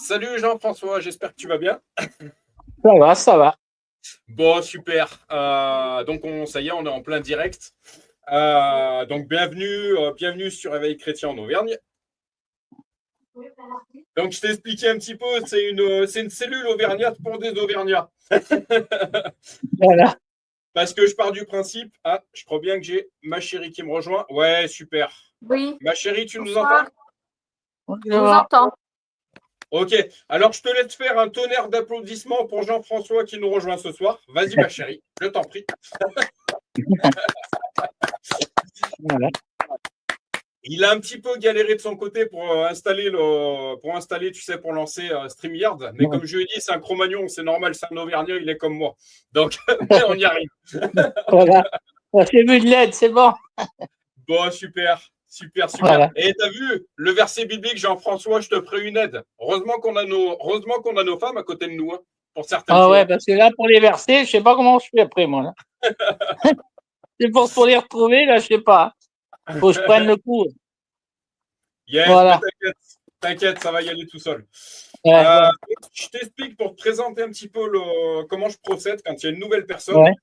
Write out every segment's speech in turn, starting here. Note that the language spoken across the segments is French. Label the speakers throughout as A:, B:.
A: Salut Jean-François, j'espère que tu vas bien.
B: Ça va, ça va.
A: Bon, super. Donc, ça y est, on est en plein direct. Donc, bienvenue sur Réveil Chrétien en Auvergne. Donc, je t'ai expliqué un petit peu, c'est une cellule auvergnate pour des Auvergnats.
B: Voilà.
A: Parce que je pars du principe, je crois bien que j'ai ma chérie qui me rejoint. Ouais, super.
C: Oui,
A: Ma chérie, tu nous
C: bonsoir.
A: entends?
C: Je vous entends.
A: Ok, alors je te laisse faire un tonnerre d'applaudissements pour Jean-François qui nous rejoint ce soir. Vas-y, ma chérie, je t'en prie.
B: Voilà.
A: Il a un petit peu galéré de son côté pour installer, tu sais, pour lancer StreamYard. Mais comme je lui ai dit, c'est un Cro-Magnon, c'est normal, c'est un Auvergnat, il est comme moi. Donc, mais on y arrive.
B: Voilà. J'ai vu de l'aide, c'est bon.
A: Bon, super, super, super.
B: Voilà.
A: Et t'as vu le verset biblique, Jean-François, je te ferai une aide. Heureusement qu'on a nos femmes à côté de nous, hein, pour certaines
B: Ah
A: choses.
B: ouais, parce que là, pour les verser, je sais pas comment je fais après, moi. Là. C'est pour les retrouver, là, je sais pas. Faut que je prenne le coup.
A: Yes,
B: Voilà.
A: mais t'inquiète, ça va y aller tout seul.
B: Ouais, ouais.
A: Je t'explique pour te présenter un petit peu comment je procède quand il y a une nouvelle personne.
B: Ouais.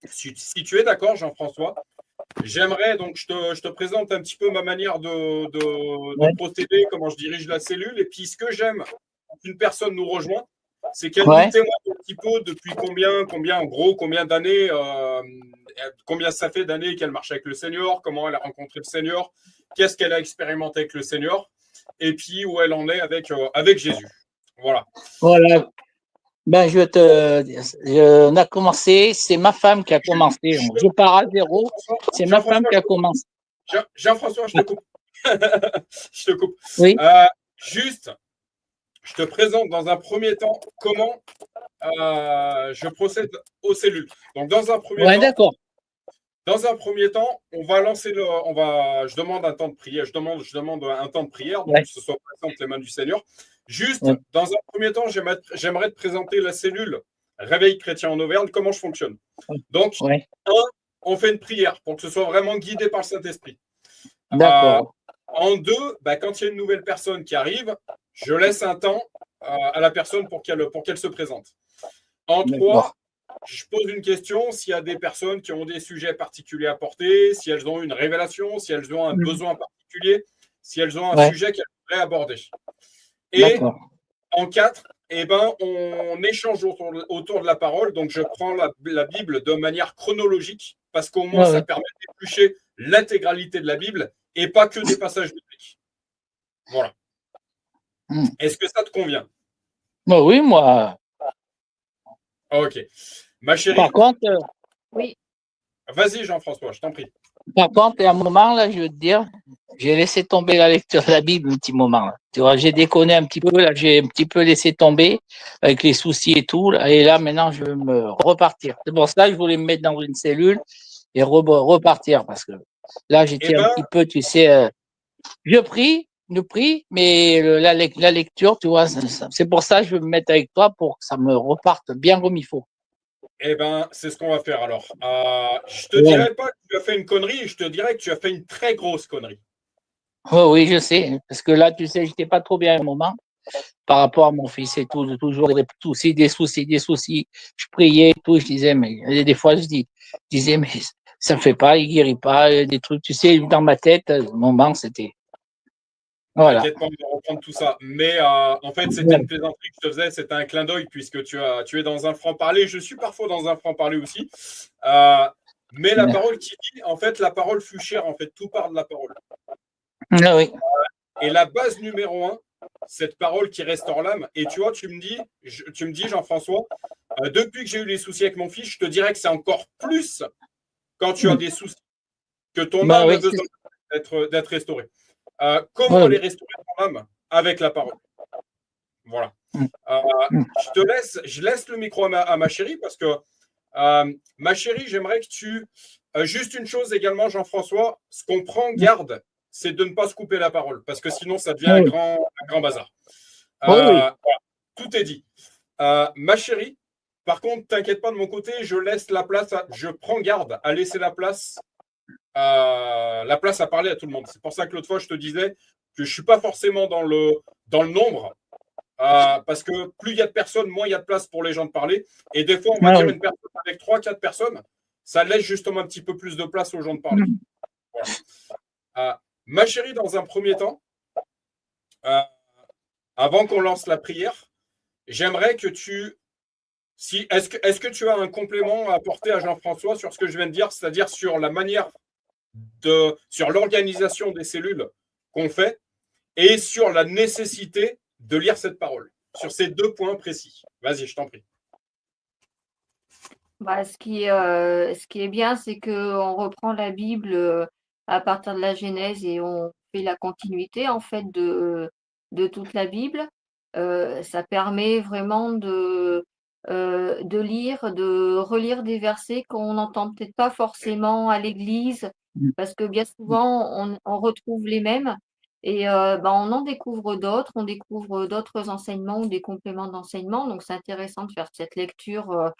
A: Si tu es d'accord, Jean-François, j'aimerais donc je te présente un petit peu ma manière de procéder, comment je dirige la cellule. Et puis ce que j'aime quand une personne nous rejoint, c'est qu'elle nous témoigne un petit peu depuis combien d'années, combien ça fait d'années qu'elle marche avec le Seigneur, comment elle a rencontré le Seigneur, qu'est-ce qu'elle a expérimenté avec le Seigneur, et puis où elle en est avec Jésus. Voilà.
B: Voilà. Ben, on a commencé, c'est ma femme qui a commencé. Je pars à zéro, c'est ma femme qui a commencé.
A: Jean-François, je te coupe. Je te coupe.
B: Oui.
A: Juste, je te présente dans un premier temps comment je procède aux cellules. Donc, dans un premier temps, on va lancer je demande un temps de prière. Je demande un temps de prière, donc que ce soit par exemple les mains du Seigneur. Juste, dans un premier temps, j'aimerais te présenter la cellule Réveil Chrétien en Auvergne, comment je fonctionne. Donc, on fait une prière pour que ce soit vraiment guidé par le Saint-Esprit.
B: D'accord.
A: En deux, quand il y a une nouvelle personne qui arrive, je laisse un temps à la personne pour qu'elle se présente. En trois, je pose une question s'il y a des personnes qui ont des sujets particuliers à porter, si elles ont une révélation, si elles ont un besoin particulier, si elles ont un sujet qu'elles voudraient aborder. Et en quatre, on échange autour de la parole. Donc, je prends la Bible de manière chronologique parce qu'au moins, ça permet d'éplucher l'intégralité de la Bible et pas que des passages bibliques. Voilà. Est-ce que ça te convient?
B: Oui, moi.
A: Ok. Ma chérie.
B: Par contre,
C: oui.
A: Vas-y, Jean-François, je t'en prie.
B: Par contre, il y a un moment, là, je veux te dire, j'ai laissé tomber la lecture de la Bible un petit moment. Là. Tu vois, j'ai déconné un petit peu, là, j'ai un petit peu laissé tomber avec les soucis et tout. Là, et là, maintenant, je veux me repartir. C'est pour ça que je voulais me mettre dans une cellule et repartir. Parce que là, j'étais un petit peu, tu sais, je prie, mais la lecture, tu vois, c'est pour ça que je veux me mettre avec toi pour que ça me reparte bien comme il faut.
A: Eh bien, c'est ce qu'on va faire alors. Je te dirais pas que tu as fait une connerie, je te dirais que tu as fait une très grosse connerie.
B: Oui, je sais. Parce que là, tu sais, j'étais pas trop bien à un moment par rapport à mon fils et tout. Toujours des soucis. Je priais et tout. Je disais, mais des fois, je disais, mais ça ne fait pas, il guérit pas. Des trucs, tu sais, dans ma tête, au moment, c'était. Voilà.
A: T'inquiète pas, on va reprendre tout ça. Mais en fait, c'était une plaisanterie que je te faisais, c'était un clin d'œil puisque tu es dans un franc-parler. Je suis parfois dans un franc-parler aussi. Mais la parole qui dit, en fait, la parole fut chère. En fait, tout part de la parole.
B: Ah oui.
A: Et la base numéro 1, cette parole qui restaure l'âme. Et tu vois, tu me dis, Jean-François, depuis que j'ai eu les soucis avec mon fils, je te dirais que c'est encore plus quand tu as des soucis, que ton âme a besoin d'être restaurée. Comment aller restaurer ton âme? Avec la parole. Voilà. Je laisse le micro à ma chérie parce que ma chérie, j'aimerais que tu. Juste une chose également, Jean-François, ce qu'on prend garde, c'est de ne pas se couper la parole parce que sinon, ça devient un grand bazar. Voilà, tout est dit. Ma chérie, par contre, t'inquiète pas de mon côté, je laisse la place, je prends garde à laisser la place à parler à tout le monde. C'est pour ça que l'autre fois, je te disais que je ne suis pas forcément dans le nombre. parce que plus il y a de personnes, moins il y a de place pour les gens de parler. Et des fois, on va dire une personne avec 3-4 personnes, ça laisse justement un petit peu plus de place aux gens de parler. Voilà. Ma chérie, dans un premier temps, avant qu'on lance la prière, j'aimerais que tu... est-ce que tu as un complément à apporter à Jean-François sur ce que je viens de dire, c'est-à-dire sur la manière sur l'organisation des cellules qu'on fait et sur la nécessité de lire cette parole, sur ces 2 points précis. Vas-y, je t'en prie.
C: Bah, ce qui est bien, c'est qu'on reprend la Bible à partir de la Genèse et on fait la continuité en fait de toute la Bible. Ça permet vraiment de lire, de relire des versets qu'on n'entend peut-être pas forcément à l'église, parce que bien souvent on retrouve les mêmes et bah, on en découvre d'autres, on découvre d'autres enseignements ou des compléments d'enseignement. Donc c'est intéressant de faire cette lecture.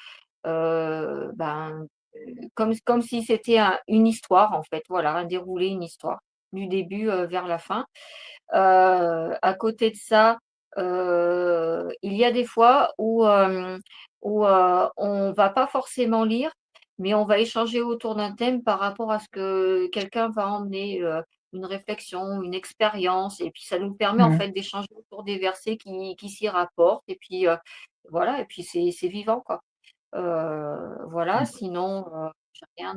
C: Ben, comme si c'était une histoire en fait, voilà, un déroulé, une histoire, du début, vers la fin. À côté de ça, il y a des fois où on va pas forcément lire, mais on va échanger autour d'un thème par rapport à ce que quelqu'un va emmener, une réflexion, une expérience et puis ça nous permet en fait d'échanger autour des versets qui s'y rapportent et puis, voilà et puis c'est vivant quoi. Voilà, sinon, j'ai rien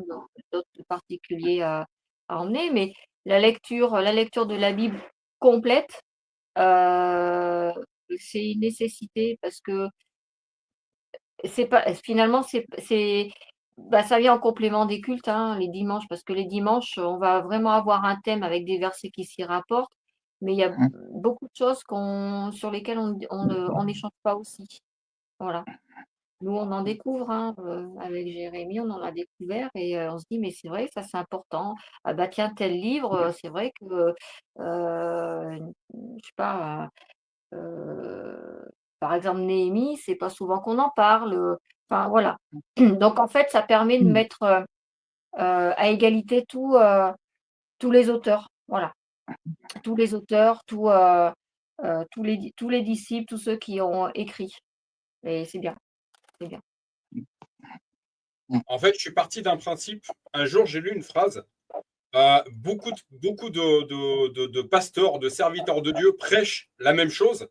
C: d'autre de particulier à emmener, mais la lecture de la Bible complète, heu, c'est une nécessité parce que c'est pas finalement, bah, ça vient en complément des cultes, hein, les dimanches, parce que les dimanches, on va vraiment avoir un thème avec des versets qui s'y rapportent, mais il y a beaucoup de choses sur lesquelles on n'échange pas aussi. Voilà. Nous, on en découvre, hein, avec Jérémie, on en a découvert et on se dit: «Mais c'est vrai, ça, c'est important. Ah bah, tiens, tel livre, c'est vrai que, je sais pas, par exemple, Néhémie, c'est pas souvent qu'on en parle, enfin, voilà». Donc en fait, ça permet de mettre, à égalité tous les auteurs, voilà. Tous les auteurs, tous les disciples, tous ceux qui ont écrit et c'est bien, c'est bien.
A: En fait, je suis parti d'un principe. Un jour, j'ai lu une phrase. Beaucoup de pasteurs, de serviteurs de Dieu prêchent la même chose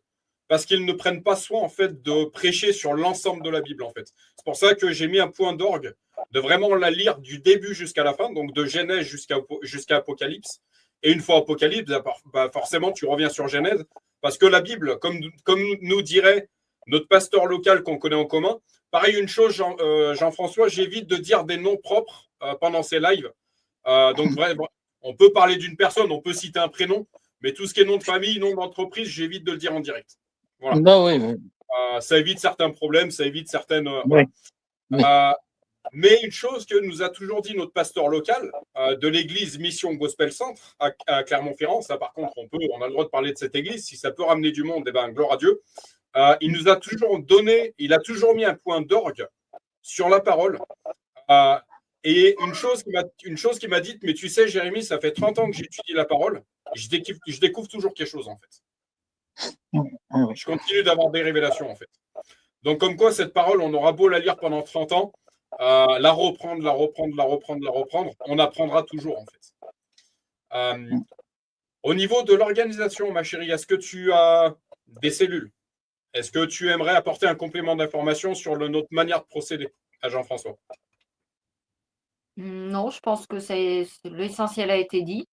A: parce qu'ils ne prennent pas soin en fait de prêcher sur l'ensemble de la Bible en fait. C'est pour ça que j'ai mis un point d'orgue de vraiment la lire du début jusqu'à la fin, donc de Genèse jusqu'à Apocalypse. Et une fois Apocalypse, bah forcément tu reviens sur Genèse parce que la Bible, comme nous dirait notre pasteur local qu'on connaît en commun, pareil une chose Jean-François, j'évite de dire des noms propres pendant ces lives. Donc, vraiment, on peut parler d'une personne, on peut citer un prénom, mais tout ce qui est nom de famille, nom d'entreprise, j'évite de le dire en direct. Voilà.
B: Bah oui, oui.
A: Ça évite certains problèmes, ça évite certaines.
B: Oui.
A: Voilà. Mais une chose que nous a toujours dit notre pasteur local de l'église Mission Gospel Centre à Clermont-Ferrand, ça par contre, on a le droit de parler de cette église, si ça peut ramener du monde, eh ben, gloire à Dieu. Il nous a toujours donné, il a toujours mis un point d'orgue sur la parole. Et une chose qui m'a dit, mais tu sais, Jérémy, ça fait 30 ans que j'étudie la parole, et je découvre toujours quelque chose, en fait. Je continue d'avoir des révélations, en fait. Donc, comme quoi, cette parole, on aura beau la lire pendant 30 ans, la reprendre, on apprendra toujours, en fait. Au niveau de l'organisation, ma chérie, est-ce que tu as des cellules? Est-ce que tu aimerais apporter un complément d'information sur notre manière de procéder à Jean-François?
C: Non, je pense que l'essentiel a été dit.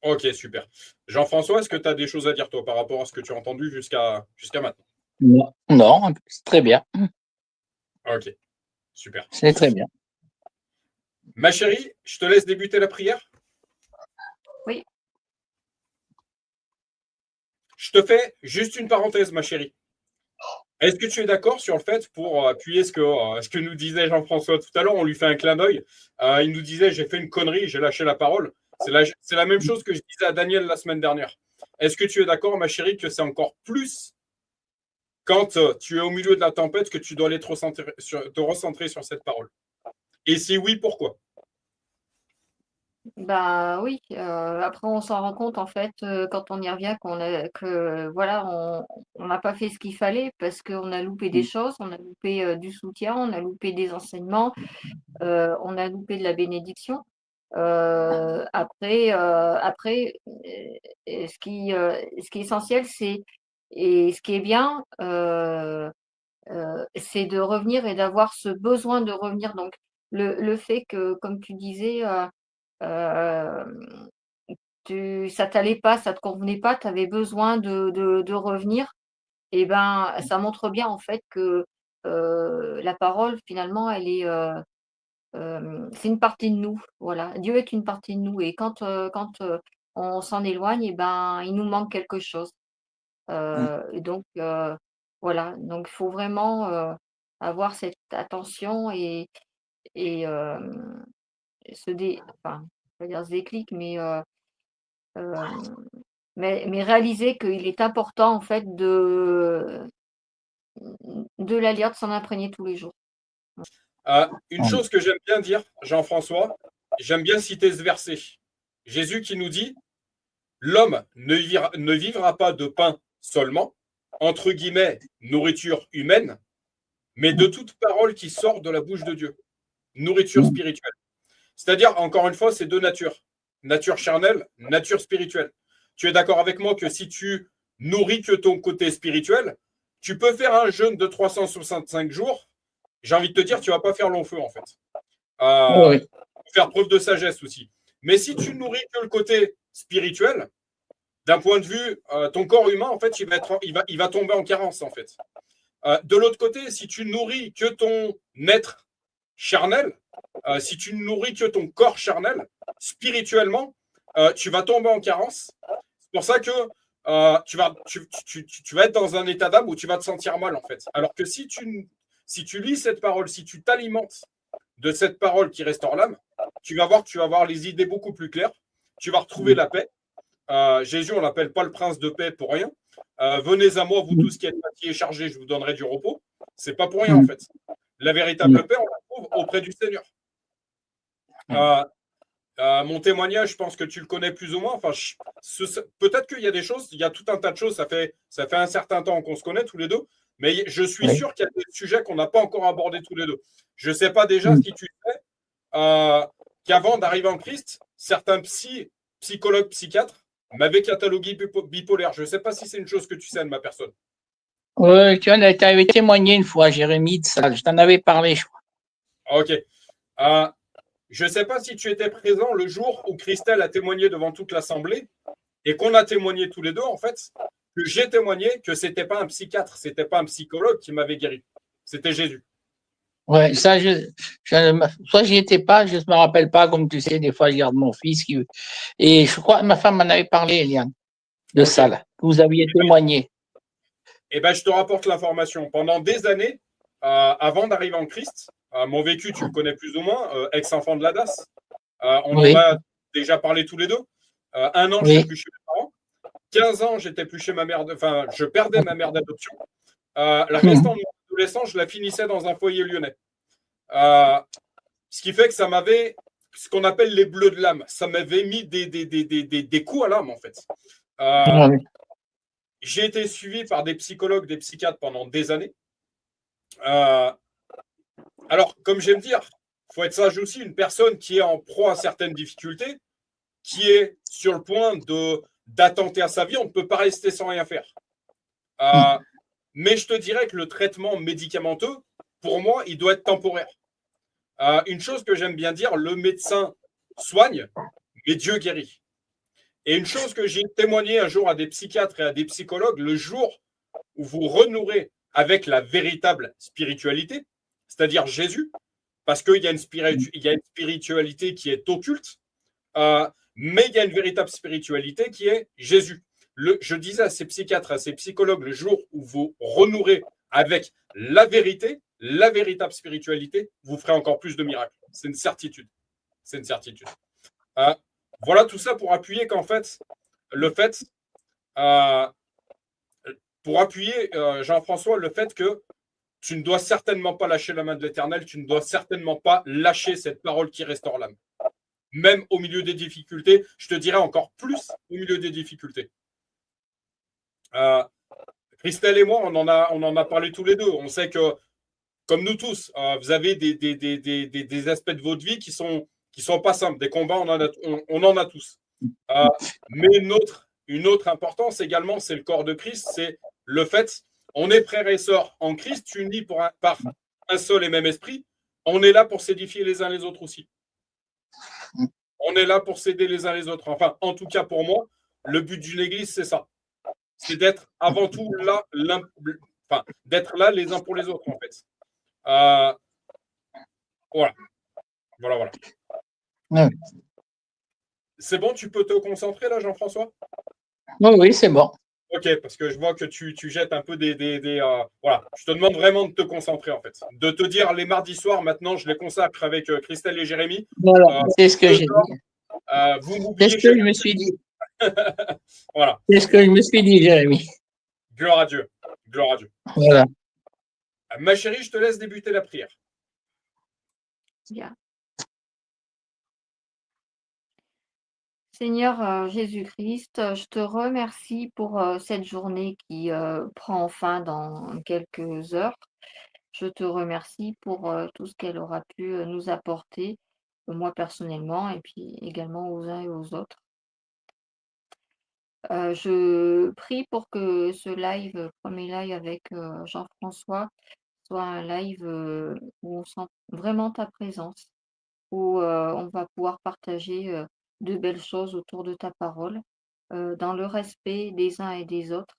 A: Ok, super. Jean-François, est-ce que tu as des choses à dire, toi, par rapport à ce que tu as entendu jusqu'à maintenant?
B: Non, c'est très bien.
A: Ok, super.
B: C'est très bien.
A: Ma chérie, je te laisse débuter la prière.
C: Oui.
A: Je te fais juste une parenthèse, ma chérie. Est-ce que tu es d'accord sur le fait, pour appuyer ce que nous disait Jean-François tout à l'heure, on lui fait un clin d'œil, il nous disait, j'ai fait une connerie, j'ai lâché la parole. C'est la même chose que je disais à Daniel la semaine dernière. Est-ce que tu es d'accord, ma chérie, que c'est encore plus quand tu es au milieu de la tempête que tu dois aller te recentrer sur cette parole? Et si oui, pourquoi?
C: Bah oui, après on s'en rend compte en fait, quand on y revient que voilà, on n'a pas fait ce qu'il fallait parce qu'on a loupé des choses, on a loupé, du soutien, on a loupé des enseignements, on a loupé de la bénédiction. Après, ce qui est essentiel, et ce qui est bien, c'est de revenir et d'avoir ce besoin de revenir. Donc le fait que, comme tu disais, hem, ça t'allait pas, ça te convenait pas, tu avais besoin de revenir, et ben, ça montre bien en fait que, la parole finalement elle est, c'est une partie de nous, voilà. Dieu est une partie de nous, et quand on s'en éloigne, et ben, il nous manque quelque chose. Et donc voilà, donc il faut vraiment, avoir cette attention, et enfin, je vais pas dire ce déclic, hem, mais réaliser qu'il est important en fait de la lire, de s'en imprégner tous les jours.
A: Une chose que j'aime bien dire, Jean-François, j'aime bien citer ce verset. Jésus qui nous dit, l'homme ne vivra pas de pain seulement, entre guillemets, nourriture humaine, mais de toute parole qui sort de la bouche de Dieu, nourriture spirituelle. C'est-à-dire, encore une fois, c'est deux natures. Nature charnelle, nature spirituelle. Tu es d'accord avec moi que si tu nourris que ton côté spirituel, tu peux faire un jeûne de 365 jours. J'ai envie de te dire, tu ne vas pas faire long feu, en fait.
B: Oui.
A: Faire preuve de sagesse aussi. Mais si tu nourris que le côté spirituel, d'un point de vue, ton corps humain, en fait, il va tomber en carence, en fait. De l'autre côté, si tu nourris que ton être charnel, si tu ne nourris que ton corps charnel, spirituellement, tu vas tomber en carence. C'est pour ça que tu vas être dans un état d'âme où tu vas te sentir mal, en fait. Alors que si tu lis cette parole, si tu t'alimentes de cette parole qui restaure l'âme, tu vas voir que tu vas avoir les idées beaucoup plus claires, tu vas retrouver la paix. Jésus, on l'appelle pas le prince de paix pour rien. Venez à moi, vous tous qui êtes fatigués et chargés, je vous donnerai du repos. C'est pas pour rien, en fait. La véritable paix, on la trouve auprès du Seigneur. Mon témoignage, je pense que tu le connais plus ou moins. Enfin, peut-être qu'il y a des choses, il y a tout un tas de choses. Ça fait un certain temps qu'on se connaît tous les deux, mais je suis sûr qu'il y a des sujets qu'on n'a pas encore abordés tous les deux. Je ne sais pas déjà si tu sais qu'avant d'arriver en Christ, certains psychologues, psychiatres m'avaient catalogué bipolaire. Je ne sais pas si c'est une chose que tu sais de ma personne.
B: Oui, tu avais témoigné une fois, Jérémy, de ça. Je t'en avais parlé, je crois.
A: Ok. Je ne sais pas si tu étais présent le jour où Christelle a témoigné devant toute l'Assemblée et qu'on a témoigné tous les deux, en fait, que j'ai témoigné que ce n'était pas un psychiatre, ce n'était pas un psychologue qui m'avait guéri. C'était Jésus.
B: Ouais, ça, soit j'y étais pas, je ne me rappelle pas, comme tu sais, des fois, je garde mon fils. Et je crois que ma femme m'en avait parlé, Eliane, de ça, là. Vous aviez témoigné.
A: Eh bien, je te rapporte l'information. Pendant des années, avant d'arriver en Christ, mon vécu, tu le connais plus ou moins, ex-enfant de la DAS. On en a déjà parlé tous les deux. 1 an, je n'étais plus chez mes parents. 15 ans, j'étais plus chez ma mère. Enfin, je perdais ma mère d'adoption. Le restant de mon adolescence, je la finissais dans un foyer lyonnais. Ce qui fait que ça m'avait ce qu'on appelle les bleus de l'âme. Ça m'avait mis des coups à l'âme, en fait. J'ai été suivi par des psychologues, des psychiatres pendant des années. Alors, comme j'aime dire, il faut être sage aussi. Une personne qui est en proie à certaines difficultés, qui est sur le point d'attenter à sa vie, on ne peut pas rester sans rien faire. Mais je te dirais que le traitement médicamenteux, pour moi, il doit être temporaire. Une chose que j'aime bien dire, le médecin soigne, mais Dieu guérit. Et une chose que j'ai témoigné un jour à des psychiatres et à des psychologues, le jour où vous renouerez avec la véritable spiritualité, c'est-à-dire Jésus, parce qu'il y a une spiritualité qui est occulte, mais il y a une véritable spiritualité qui est Jésus. Je disais à ces psychiatres, à ces psychologues, le jour où vous renouerez avec la vérité, la véritable spiritualité, vous ferez encore plus de miracles. C'est une certitude. C'est une certitude. Voilà tout ça pour appuyer qu'en fait, pour appuyer, Jean-François, le fait que tu ne dois certainement pas lâcher la main de l'Éternel, tu ne dois certainement pas lâcher cette parole qui restaure l'âme. même au milieu des difficultés, je te dirais encore plus au milieu des difficultés. Christelle et moi, on en a parlé tous les deux. On sait que, comme nous tous, vous avez des aspects de votre vie qui sont pas simples. Des combats, on en a tous. Mais une autre importance également, c'est le corps de Christ, c'est le fait, on est frères et sœurs en Christ, unis par un seul et même esprit. On est là pour s'édifier les uns les autres aussi. On est là pour s'aider les uns les autres. Enfin, en tout cas pour moi, le but d'une église, c'est ça. C'est d'être avant tout là, d'être là les uns pour les autres, en fait. Voilà.
B: Ouais.
A: C'est bon, tu peux te concentrer là, Jean-François?
B: Oui, c'est bon.
A: Ok, parce que je vois que tu jettes un peu voilà, je te demande vraiment de te concentrer en fait. De te dire les mardis soirs, maintenant, je les consacre avec Christelle et Jérémy.
B: Voilà, c'est ce que j'ai dit.
A: Vous
B: C'est
A: m'oubliez.
B: ce que je me suis dit.
A: Voilà.
B: C'est ce que je me suis dit, Jérémy.
A: Gloire à Dieu. Gloire à Dieu.
B: Voilà.
A: Ma chérie, je te laisse débuter la prière.
C: Bien. Seigneur Jésus-Christ, je te remercie pour cette journée qui prend fin dans quelques heures. Je te remercie pour tout ce qu'elle aura pu nous apporter, moi personnellement, et puis également aux uns et aux autres. Je prie pour que ce live, premier live avec Jean-François, soit un live où on sent vraiment ta présence, où on va pouvoir partager de belles choses autour de ta parole, dans le respect des uns et des autres,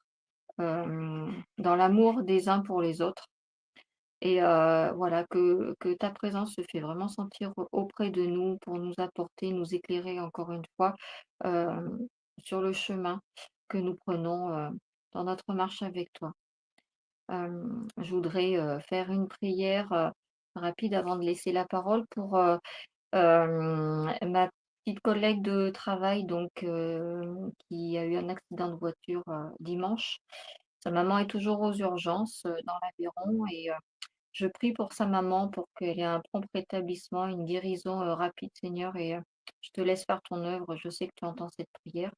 C: dans l'amour des uns pour les autres. Et voilà, que ta présence se fait vraiment sentir auprès de nous pour nous apporter, nous éclairer encore une fois sur le chemin que nous prenons dans notre marche avec toi. Je voudrais faire une prière rapide avant de laisser la parole pour ma petite collègue de travail donc qui a eu un accident de voiture dimanche. Sa maman est toujours aux urgences dans l'Aveyron et je prie pour sa maman pour qu'elle ait un prompt rétablissement, une guérison rapide, Seigneur, et je te laisse faire ton œuvre. Je sais que tu entends cette prière.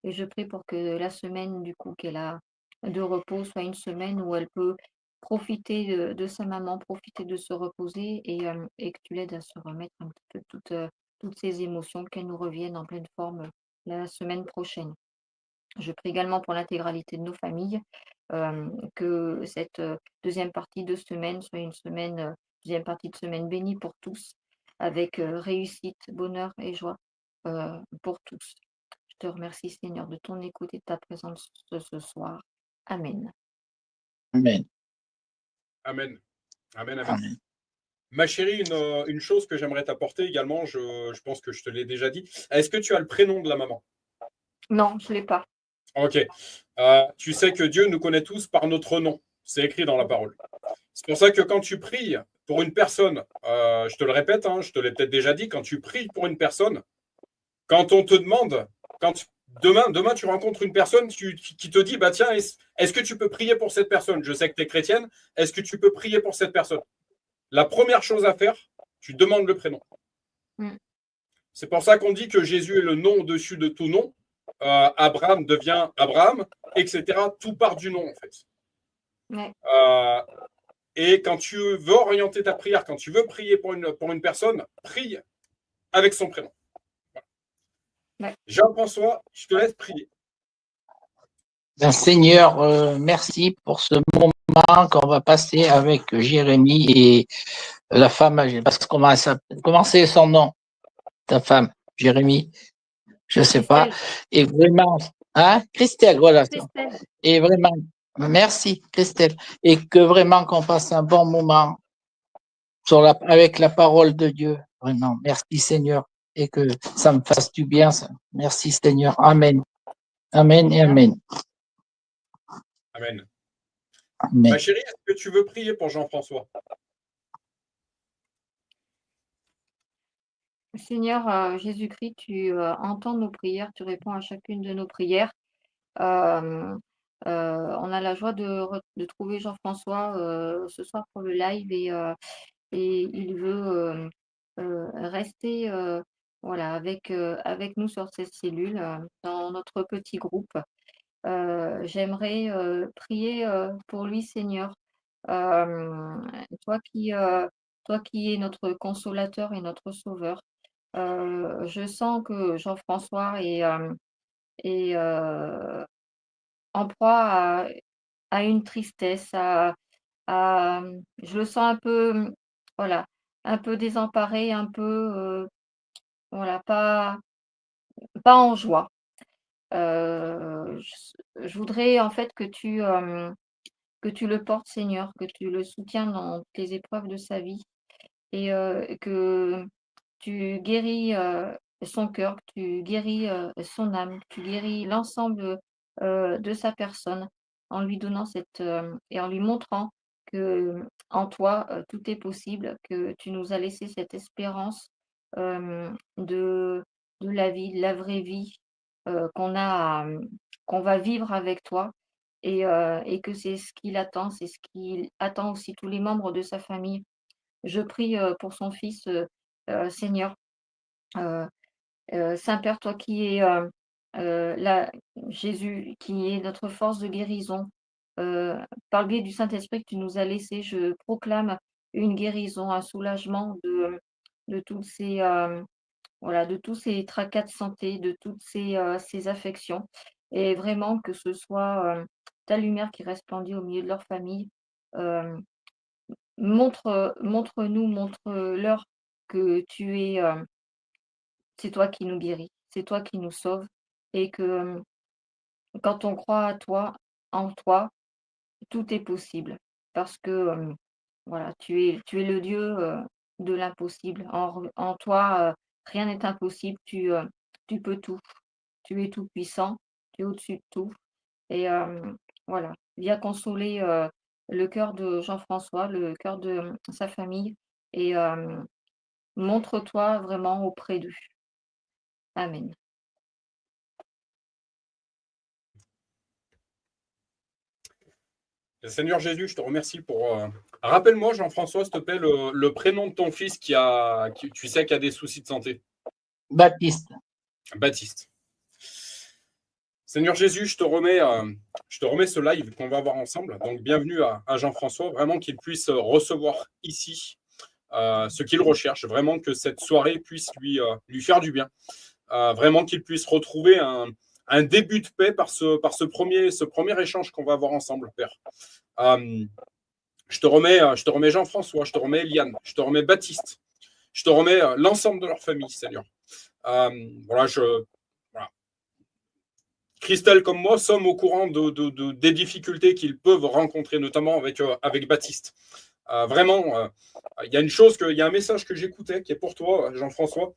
C: Et je prie pour que la semaine, du coup, qu'elle a de repos soit une semaine où elle peut profiter de sa maman, profiter de se reposer et que tu l'aides à se remettre un petit peu toutes ces émotions, qu'elles nous reviennent en pleine forme la semaine prochaine. Je prie également pour l'intégralité de nos familles, que cette deuxième partie de semaine soit une semaine, deuxième partie de semaine bénie pour tous, avec réussite, bonheur et joie pour tous. Je te remercie, Seigneur, de ton écoute et de ta présence ce soir. Amen.
B: Amen.
A: Amen. Amen, amen.
B: Amen.
A: Ma chérie, une chose que j'aimerais t'apporter également, je pense que je te l'ai déjà dit. Est-ce que tu as le prénom de la maman?
C: Non, je ne l'ai pas.
A: Ok. Tu sais que Dieu nous connaît tous par notre nom. C'est écrit dans la parole. C'est pour ça que quand tu pries pour une personne, je te le répète, je te l'ai peut-être déjà dit, quand tu pries pour une personne, quand on te demande, demain tu rencontres une personne qui te dit, bah tiens, est-ce que tu peux prier pour cette personne? Je sais que tu es chrétienne, est-ce que tu peux prier pour cette personne? La première chose à faire, tu demandes le prénom. C'est pour ça qu'on dit que Jésus est le nom au-dessus de tout nom. Abraham devient Abraham, etc. Tout part du nom, en fait.
C: Ouais.
A: Et quand tu veux orienter ta prière, quand tu veux prier pour une personne, prie avec son prénom.
C: Ouais.
A: Jean-François, je te laisse prier.
B: Ben, Seigneur, merci pour ce moment qu'on va passer avec Jérémy et la femme âgée. Parce que comment c'est son nom, ta femme, Jérémy? Je ne sais pas. Et vraiment, Christelle, voilà.
C: Christelle.
B: Et vraiment, merci, Christelle. Et que vraiment qu'on passe un bon moment avec la parole de Dieu. Vraiment, merci, Seigneur. Et que ça me fasse du bien. Ça. Merci, Seigneur. Amen. Amen et amen.
A: Amen.
B: Amen.
A: Ma chérie, est-ce que tu veux prier pour Jean-François?
C: Seigneur Jésus-Christ, tu entends nos prières, tu réponds à chacune de nos prières. On a la joie de trouver Jean-François ce soir pour le live et il veut rester voilà, avec nous sur cette cellule, dans notre petit groupe. J'aimerais prier pour lui, Seigneur. Euh, toi qui, euh, Toi qui es notre consolateur et notre sauveur, je sens que Jean-François est en proie à une tristesse, je le sens un peu, voilà, un peu désemparé, un peu, voilà, pas en joie. Je voudrais en fait que tu le portes, Seigneur, que tu le soutiens dans les épreuves de sa vie et que tu guéris son cœur, que tu guéris son âme, que tu guéris l'ensemble de sa personne en lui donnant et en lui montrant que en toi tout est possible, que tu nous as laissé cette espérance de la vie, de la vraie vie qu'on va vivre avec toi et que c'est ce qu'il attend, c'est ce qu'il attend aussi tous les membres de sa famille. Je prie pour son fils, Seigneur. Heu Saint-Père, toi qui es, la Jésus, qui est notre force de guérison, heu, par le biais du Saint-Esprit que tu nous as laissé, je proclame une guérison, un soulagement de toutes ces, voilà, de tous ces tracas de santé, de toutes ces affections et vraiment que ce soit, ta lumière qui resplendit au milieu de leur famille. Hem, montre-nous, montre-leur que tu es, c'est toi qui nous guéris, c'est toi qui nous sauves et que, quand on croit à toi, en toi, tout est possible parce que, voilà, tu es le Dieu, de l'impossible. En toi, rien n'est impossible, tu peux tout. Tu es tout puissant, tu es au-dessus de tout et voilà. Viens consoler, le cœur de Jean-François, le cœur de sa famille et montre-toi vraiment auprès d'eux. Amen.
A: Seigneur Jésus, je te remercie pour. Rappelle-moi, Jean-François, s'il te plaît, le prénom de ton fils tu sais, qui a des soucis de santé.
B: Baptiste.
A: Baptiste. Seigneur Jésus, je te remets ce live qu'on va avoir ensemble. Donc, bienvenue à Jean-François. Vraiment qu'il puisse recevoir ici ce qu'il recherche. Vraiment que cette soirée puisse lui faire du bien. Vraiment qu'il puisse retrouver un début de paix par ce premier échange qu'on va avoir ensemble, Père. Je te remets Jean-François, je te remets Eliane, je te remets Baptiste, je te remets l'ensemble de leur famille, Seigneur. Voilà, Christelle comme moi sommes au courant des difficultés qu'ils peuvent rencontrer, notamment avec Baptiste. Vraiment, il y a il y a un message que j'écoutais qui est pour toi, Jean-François.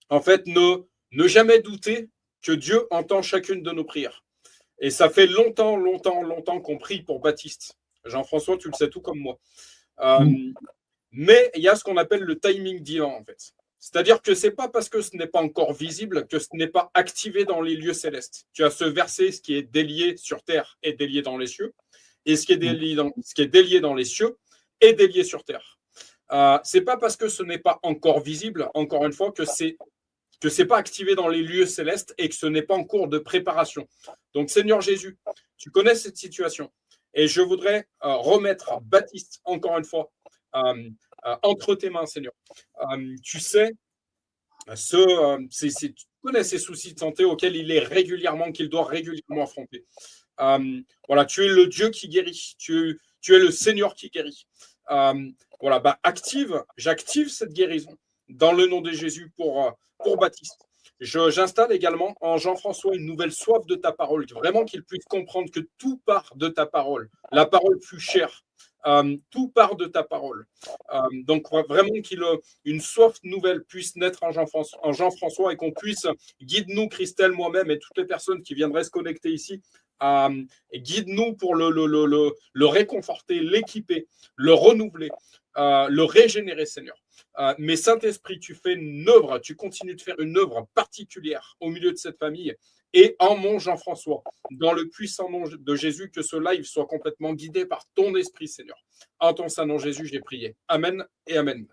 A: En fait, ne jamais douter que Dieu entend chacune de nos prières. Et ça fait longtemps qu'on prie pour Baptiste. Jean-François, tu le sais tout comme moi. Mais il y a ce qu'on appelle le timing divin, en fait. C'est-à-dire que ce n'est pas parce que ce n'est pas encore visible que ce n'est pas activé dans les lieux célestes. Tu as ce verset, ce qui est délié sur terre est délié dans les cieux, et ce qui est délié dans les cieux est délié sur terre. Ce n'est pas parce que ce n'est pas encore visible, encore une fois, que c'est pas activé dans les lieux célestes et que ce n'est pas en cours de préparation. Donc, Seigneur Jésus, tu connais cette situation. Et je voudrais remettre Baptiste, encore une fois, entre tes mains, Seigneur. Tu sais, tu connais ces soucis de santé auxquels qu'il doit régulièrement affronter. Voilà, tu es le Dieu qui guérit. Tu es le Seigneur qui guérit. Voilà, j'active cette guérison dans le nom de Jésus pour Baptiste. J'installe également en Jean-François une nouvelle soif de ta parole, vraiment qu'il puisse comprendre que tout part de ta parole, la parole plus chère. Tout part de ta parole. Donc, vraiment qu'une soif nouvelle puisse naître en Jean-François et qu'on puisse, guide-nous, Christelle, moi-même et toutes les personnes qui viendraient se connecter ici, guide-nous pour le réconforter, l'équiper, le renouveler, le régénérer, Seigneur. Mais Saint-Esprit, tu continues de faire une œuvre particulière au milieu de cette famille et en mon Jean-François, dans le puissant nom de Jésus, que ce live soit complètement guidé par ton esprit, Seigneur. En ton saint nom, Jésus, j'ai prié. Amen et Amen.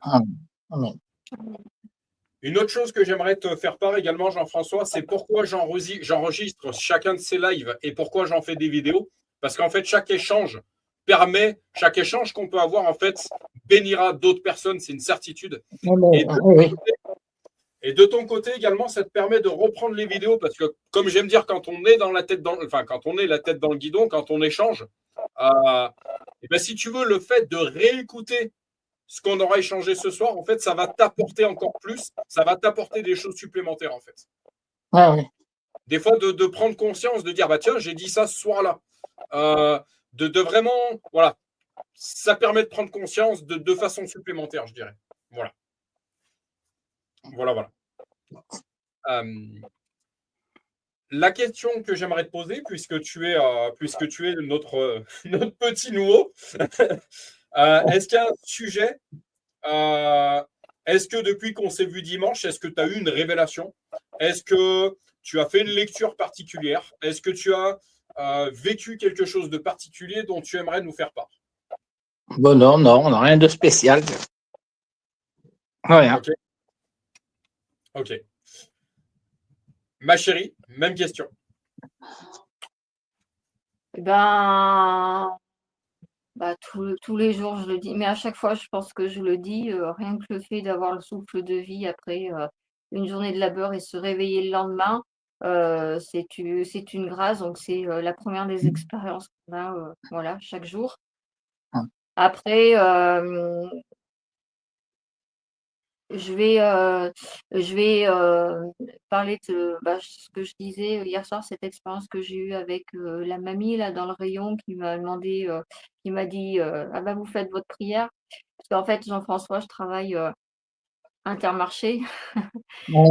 B: Amen.
A: Une autre chose que j'aimerais te faire part également, Jean-François, c'est pourquoi j'enregistre chacun de ces lives et pourquoi j'en fais des vidéos. Parce qu'en fait, chaque échange qu'on peut avoir, en fait, bénira d'autres personnes, c'est une certitude. Et de ton côté également, ça te permet de reprendre les vidéos parce que, comme j'aime dire, quand on est quand on est la tête dans le guidon, quand on échange, et ben, si tu veux, le fait de réécouter ce qu'on aura échangé ce soir, en fait, ça va t'apporter encore plus, ça va t'apporter des choses supplémentaires, en fait.
B: Ouais.
A: Des fois, de prendre conscience, de dire, bah tiens, j'ai dit ça ce soir-là. De vraiment, voilà, ça permet de prendre conscience de façon supplémentaire, je dirais. Voilà. Voilà. La question que j'aimerais te poser, puisque tu es notre, notre petit nouveau, est-ce qu'il y a un sujet est-ce que depuis qu'on s'est vu dimanche, est-ce que tu as eu une révélation? Est-ce que tu as fait une lecture particulière? Est-ce que tu as vécu quelque chose de particulier dont tu aimerais nous faire part?
B: Bon, non, rien de spécial. Rien.
A: Ok. Ma chérie, même question.
C: Tous les jours, je le dis, mais à chaque fois, je pense que je le dis, rien que le fait d'avoir le souffle de vie après une journée de labeur et se réveiller le lendemain, c'est une grâce. Donc, c'est la première des expériences qu'on a voilà, chaque jour. Après, je vais parler de ce que je disais hier soir, cette expérience que j'ai eue avec la mamie là dans le rayon qui m'a demandé, qui m'a dit ah bah vous faites votre prière. Parce qu'en fait, Jean-François, je travaille Intermarché dans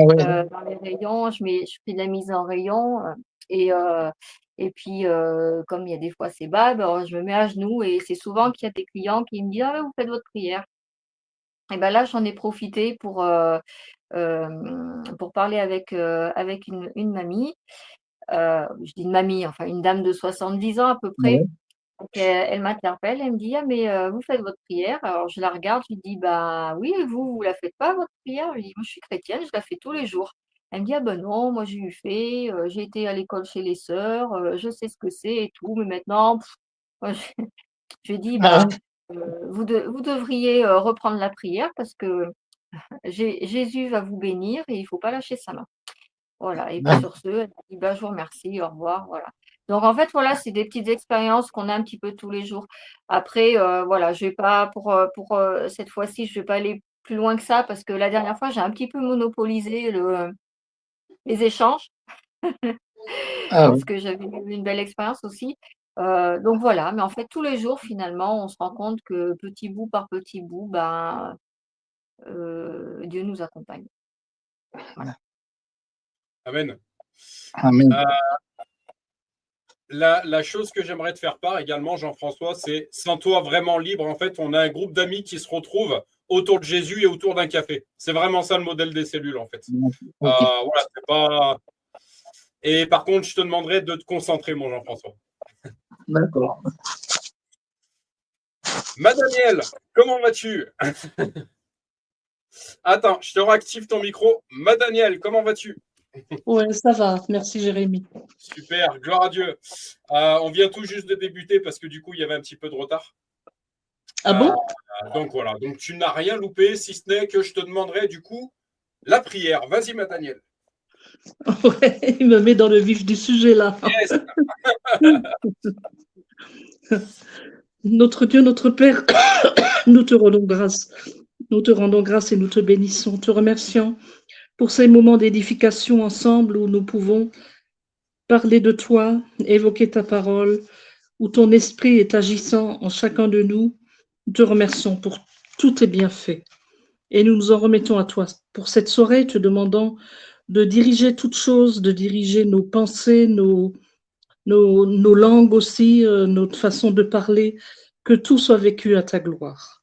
C: les rayons, je fais de la mise en rayon et, euh, et puis comme il y a des fois c'est bas, ben, je me mets à genoux et c'est souvent qu'il y a des clients qui me disent ah bah, vous faites votre prière. Et ben là, j'en ai profité pour parler avec une mamie. Je dis une mamie, enfin une dame de 70 ans à peu près. Donc elle m'interpelle, elle me dit: «Ah mais vous faites votre prière?» Alors je la regarde, je lui dis: «Bah oui et vous la faites pas votre prière?» Je lui dis: «Moi je suis chrétienne, je la fais tous les jours». Elle me dit: «Ah ben non, moi j'ai eu fait, j'ai été à l'école chez les sœurs, je sais ce que c'est et tout, mais maintenant moi je lui dis: «Bah, vous devriez, reprendre la prière parce que Jésus va vous bénir et il faut pas lâcher sa main». Voilà et puis sur ce, elle m'a dit: «Bah, je vous remercie, au revoir», voilà. Donc en fait, voilà, c'est des petites expériences qu'on a un petit peu tous les jours. Après, voilà, je vais pas cette fois-ci, je vais pas aller plus loin que ça parce que la dernière fois, j'ai un petit peu monopolisé les échanges parce que j'avais eu une belle expérience aussi. Donc voilà, mais en fait, tous les jours, finalement, on se rend compte que petit bout par petit bout, ben, Dieu nous accompagne. Voilà.
A: Amen.
B: Amen.
A: La chose que j'aimerais te faire part également, Jean-François, c'est sens-toi vraiment libre. En fait, on a un groupe d'amis qui se retrouvent autour de Jésus et autour d'un café. C'est vraiment ça le modèle des cellules, en fait. Voilà, c'est pas. Et par contre, je te demanderai de te concentrer, mon Jean-François.
B: D'accord.
A: Madaniel, comment vas-tu? Attends, je te réactive ton micro. Madaniel, comment vas-tu?
D: Ouais, ça va. Merci, Jérémy.
A: Super, gloire à Dieu. On vient tout juste de débuter parce que du coup, il y avait un petit peu de retard.
D: Ah bon?
A: Donc voilà, donc tu n'as rien loupé, si ce n'est que je te demanderai du coup la prière. Vas-y, Madaniel.
D: Ouais, il me met dans le vif du sujet là.
A: Yes.
D: Notre Dieu, notre Père, nous te rendons grâce. Nous te rendons grâce et nous te bénissons. Te remercions pour ces moments d'édification ensemble où nous pouvons parler de toi, évoquer ta parole, où ton esprit est agissant en chacun de nous. Nous te remercions pour tous tes bienfaits. Et nous nous en remettons à toi pour cette soirée, te demandant de diriger toutes choses, de diriger nos pensées, nos langues aussi, notre façon de parler, que tout soit vécu à ta gloire.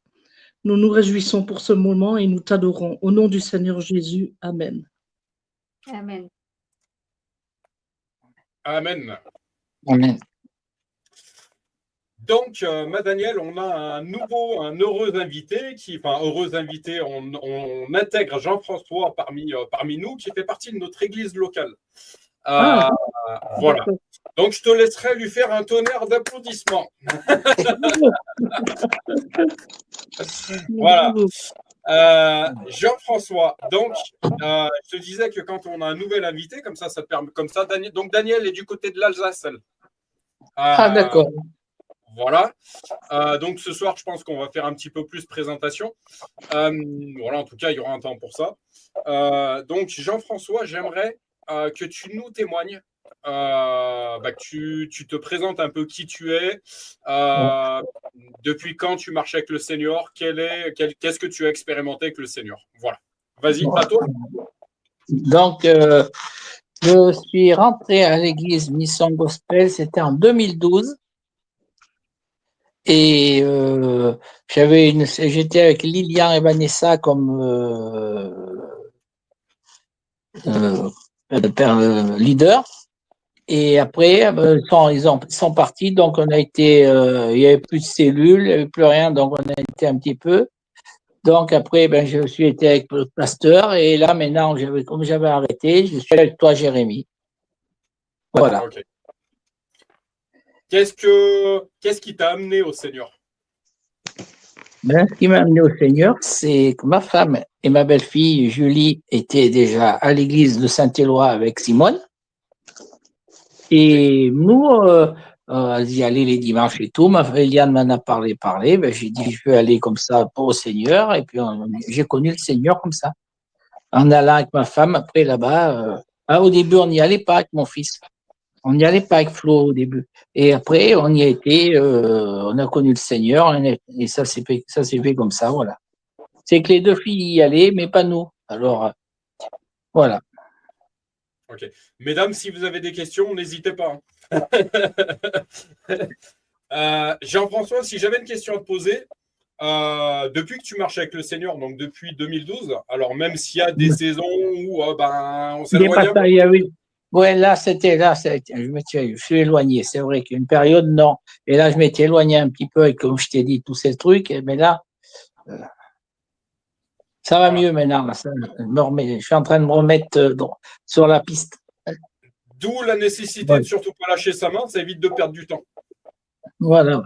D: Nous nous réjouissons pour ce moment et nous t'adorons. Au nom du Seigneur Jésus, Amen.
C: Amen.
A: Amen.
B: Amen.
A: Donc, ma Daniel, on a un heureux invité heureux invité, on intègre Jean-François parmi nous, qui fait partie de notre église locale.
D: Ah,
A: Voilà.
D: d'accord.
A: Donc, je te laisserai lui faire un tonnerre d'applaudissements. Voilà.
D: Bravo.
A: Jean-François, donc, je te disais que quand on a un nouvel invité, comme ça te permet, comme ça, Daniel, donc Daniel est du côté de l'Alsace, elle.
B: Ah, d'accord.
A: Voilà. Donc ce soir, je pense qu'on va faire un petit peu plus présentation. Voilà, en tout cas, il y aura un temps pour ça. Donc Jean-François, j'aimerais que tu nous témoignes, que tu te présentes un peu qui tu es, depuis quand tu marches avec le Seigneur, qu'est-ce que tu as expérimenté avec le Seigneur. Voilà. Vas-y, à toi.
B: Donc, je suis rentré à l'église Mission Gospel, c'était en 2012. Et j'étais avec Lilian et Vanessa comme leader. Et après, ils sont partis, donc on a été, il n'y avait plus de cellules, il n'y avait plus rien, donc on a été un petit peu. Donc après, je suis été avec le pasteur, et là maintenant, comme j'avais arrêté, je suis avec toi, Jérémy. Voilà.
A: Okay. Qu'est-ce qui t'a amené au Seigneur?
B: Ce qui m'a amené au Seigneur, c'est que ma femme et ma belle-fille Julie étaient déjà à l'église de Saint-Éloi avec Simone. Et nous, elles y allaient les dimanches et tout. Eliane m'en a parlé. J'ai dit, je vais aller comme ça pour au Seigneur. Et puis, j'ai connu le Seigneur comme ça. En allant avec ma femme, après là-bas. Au début, on n'y allait pas avec mon fils. On n'y allait pas avec Flo au début. Et après, on y a été, on a connu le Seigneur, et ça s'est fait comme ça, voilà. C'est que les deux filles y allaient, mais pas nous. Alors, voilà.
A: Ok. Mesdames, si vous avez des questions, n'hésitez pas. Jean-François, si j'avais une question à te poser, depuis que tu marches avec le Seigneur, donc depuis 2012, alors même s'il y a des saisons où on s'éloigne un peu.
B: Ouais, là, je suis éloigné. C'est vrai qu'une période, non. Et là, je m'étais éloigné un petit peu, et comme je t'ai dit, tous ces trucs. Mais là, ça va mieux maintenant. Là, je suis en train de me remettre sur la piste.
A: D'où la nécessité de surtout pas lâcher sa main, ça évite de perdre du temps.
B: Voilà.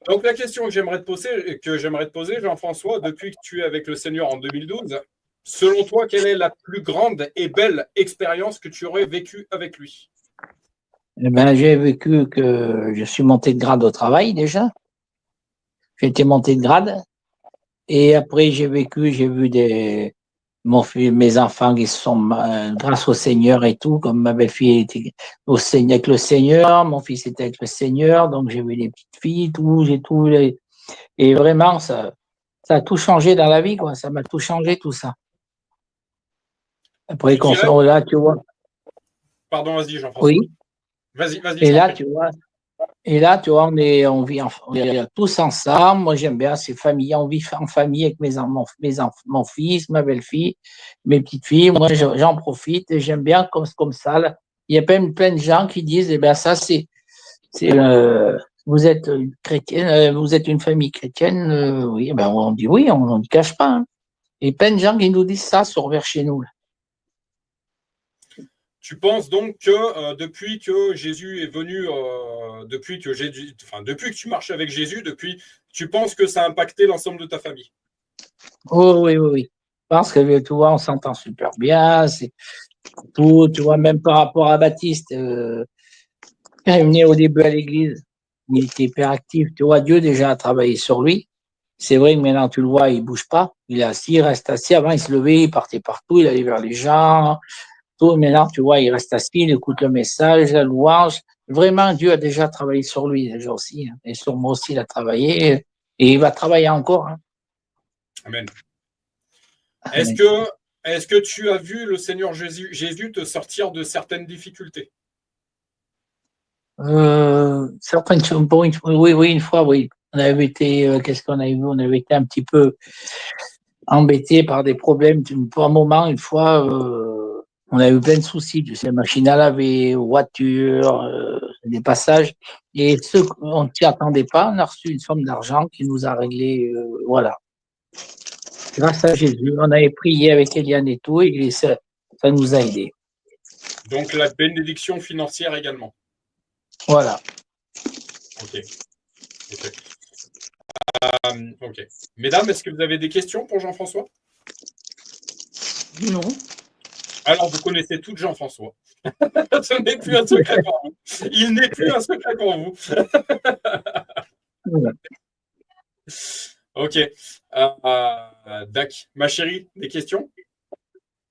A: Donc la question que j'aimerais te poser, Jean-François, depuis que tu es avec le Seigneur en 2012, selon toi, quelle est la plus grande et belle expérience que tu aurais vécue avec lui?
B: J'ai vécu que je suis monté de grade au travail déjà. J'ai été monté de grade. Et après, j'ai vu mes enfants qui sont, grâce au Seigneur et tout, comme ma belle-fille était avec le Seigneur, mon fils était avec le Seigneur, donc j'ai vu les petites filles, et vraiment, ça a tout changé dans la vie, quoi. Ça m'a tout changé, tout ça. Après, là, tu vois.
A: Pardon, vas-y, Jean-François.
B: Oui.
A: Vas-y.
B: Et là, tu vois, on vit tous ensemble. Moi, j'aime bien ces familles. On vit en famille avec mon fils, ma belle-fille, mes petites filles. Moi, j'en profite et j'aime bien comme ça. Là. Il y a plein de gens qui disent, ça, vous êtes chrétienne, vous êtes une famille chrétienne. Oui, on dit oui, on ne cache pas. Hein. Et plein de gens qui nous disent ça vers chez nous. Là.
A: Tu penses donc que depuis que Jésus est venu, depuis que tu marches avec Jésus, tu penses que ça a impacté l'ensemble de ta famille?
B: Oh, oui. Je pense que tu vois, on s'entend super bien. C'est tout, tu vois, même par rapport à Baptiste, quand il venait au début à l'église, il était hyper actif. Tu vois, Dieu déjà a travaillé sur lui. C'est vrai que maintenant, tu le vois, il bouge pas. Il est assis, il reste assis. Avant, il se levait, il partait partout, il allait vers les gens. Tout. Maintenant, tu vois, il reste assis, il écoute le message, la louange. Vraiment, Dieu a déjà travaillé sur lui, déjà aussi. Hein. Et sur moi aussi, il a travaillé. Et il va travailler encore. Hein.
A: Amen. Est-ce que tu as vu le Seigneur Jésus te sortir de certaines difficultés?
B: Certaines choses. Oui, une fois, oui. On avait été, qu'est-ce qu'on avait vu? On avait été un petit peu embêtés par des problèmes. Pour un moment, une fois, on a eu plein de soucis. Tu sais, machine à laver, voiture, des passages. Et ceux qu'on ne s'y attendait pas, on a reçu une somme d'argent qui nous a réglé, voilà. Grâce à Jésus, on avait prié avec Eliane et tout, et ça nous a aidés.
A: Donc la bénédiction financière également.
B: Voilà.
A: Ok. Ok. Mesdames, est-ce que vous avez des questions pour Jean-François?
D: Non.
A: Alors, vous connaissez tout Jean-François. Ce n'est plus un secret pour vous. Il n'est plus un secret pour vous.
B: Voilà.
A: Ok. Dac. Ma chérie, des questions?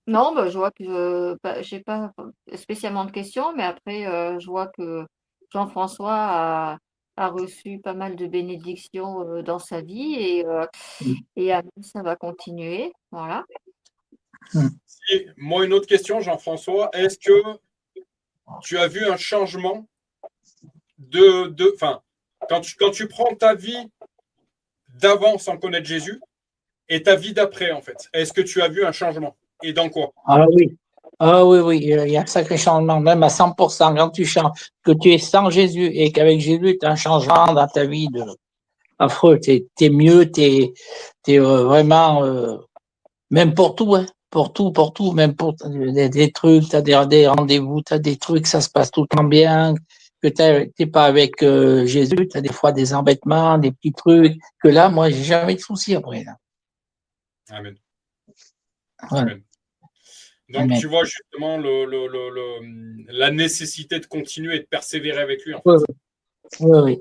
C: Non, je vois que je n'ai pas spécialement de questions, mais après, je vois que Jean-François a reçu pas mal de bénédictions dans sa vie et ça va continuer. Voilà.
A: Et moi, une autre question, Jean-François. Est-ce que tu as vu un changement quand tu prends ta vie d'avant sans connaître Jésus et ta vie d'après, en fait, est-ce que tu as vu un changement? Et dans quoi?
B: Ah oui. Ah oui, il y a un sacré changement, même à 100%. Quand tu changes, que tu es sans Jésus et qu'avec Jésus, tu as un changement dans ta vie affreux. Tu es mieux, tu es vraiment, même pour tout, hein, pour tout, même pour des trucs, tu as des rendez-vous, tu as des trucs, ça se passe tout le temps bien, que tu n'es pas avec Jésus, tu as des fois des embêtements, des petits trucs, que là, moi, j'ai jamais de soucis après. Là.
A: Amen.
B: Voilà.
A: Amen. Donc,
B: Amen.
A: tu vois justement la nécessité de continuer et de persévérer avec lui. En fait.
B: Oui.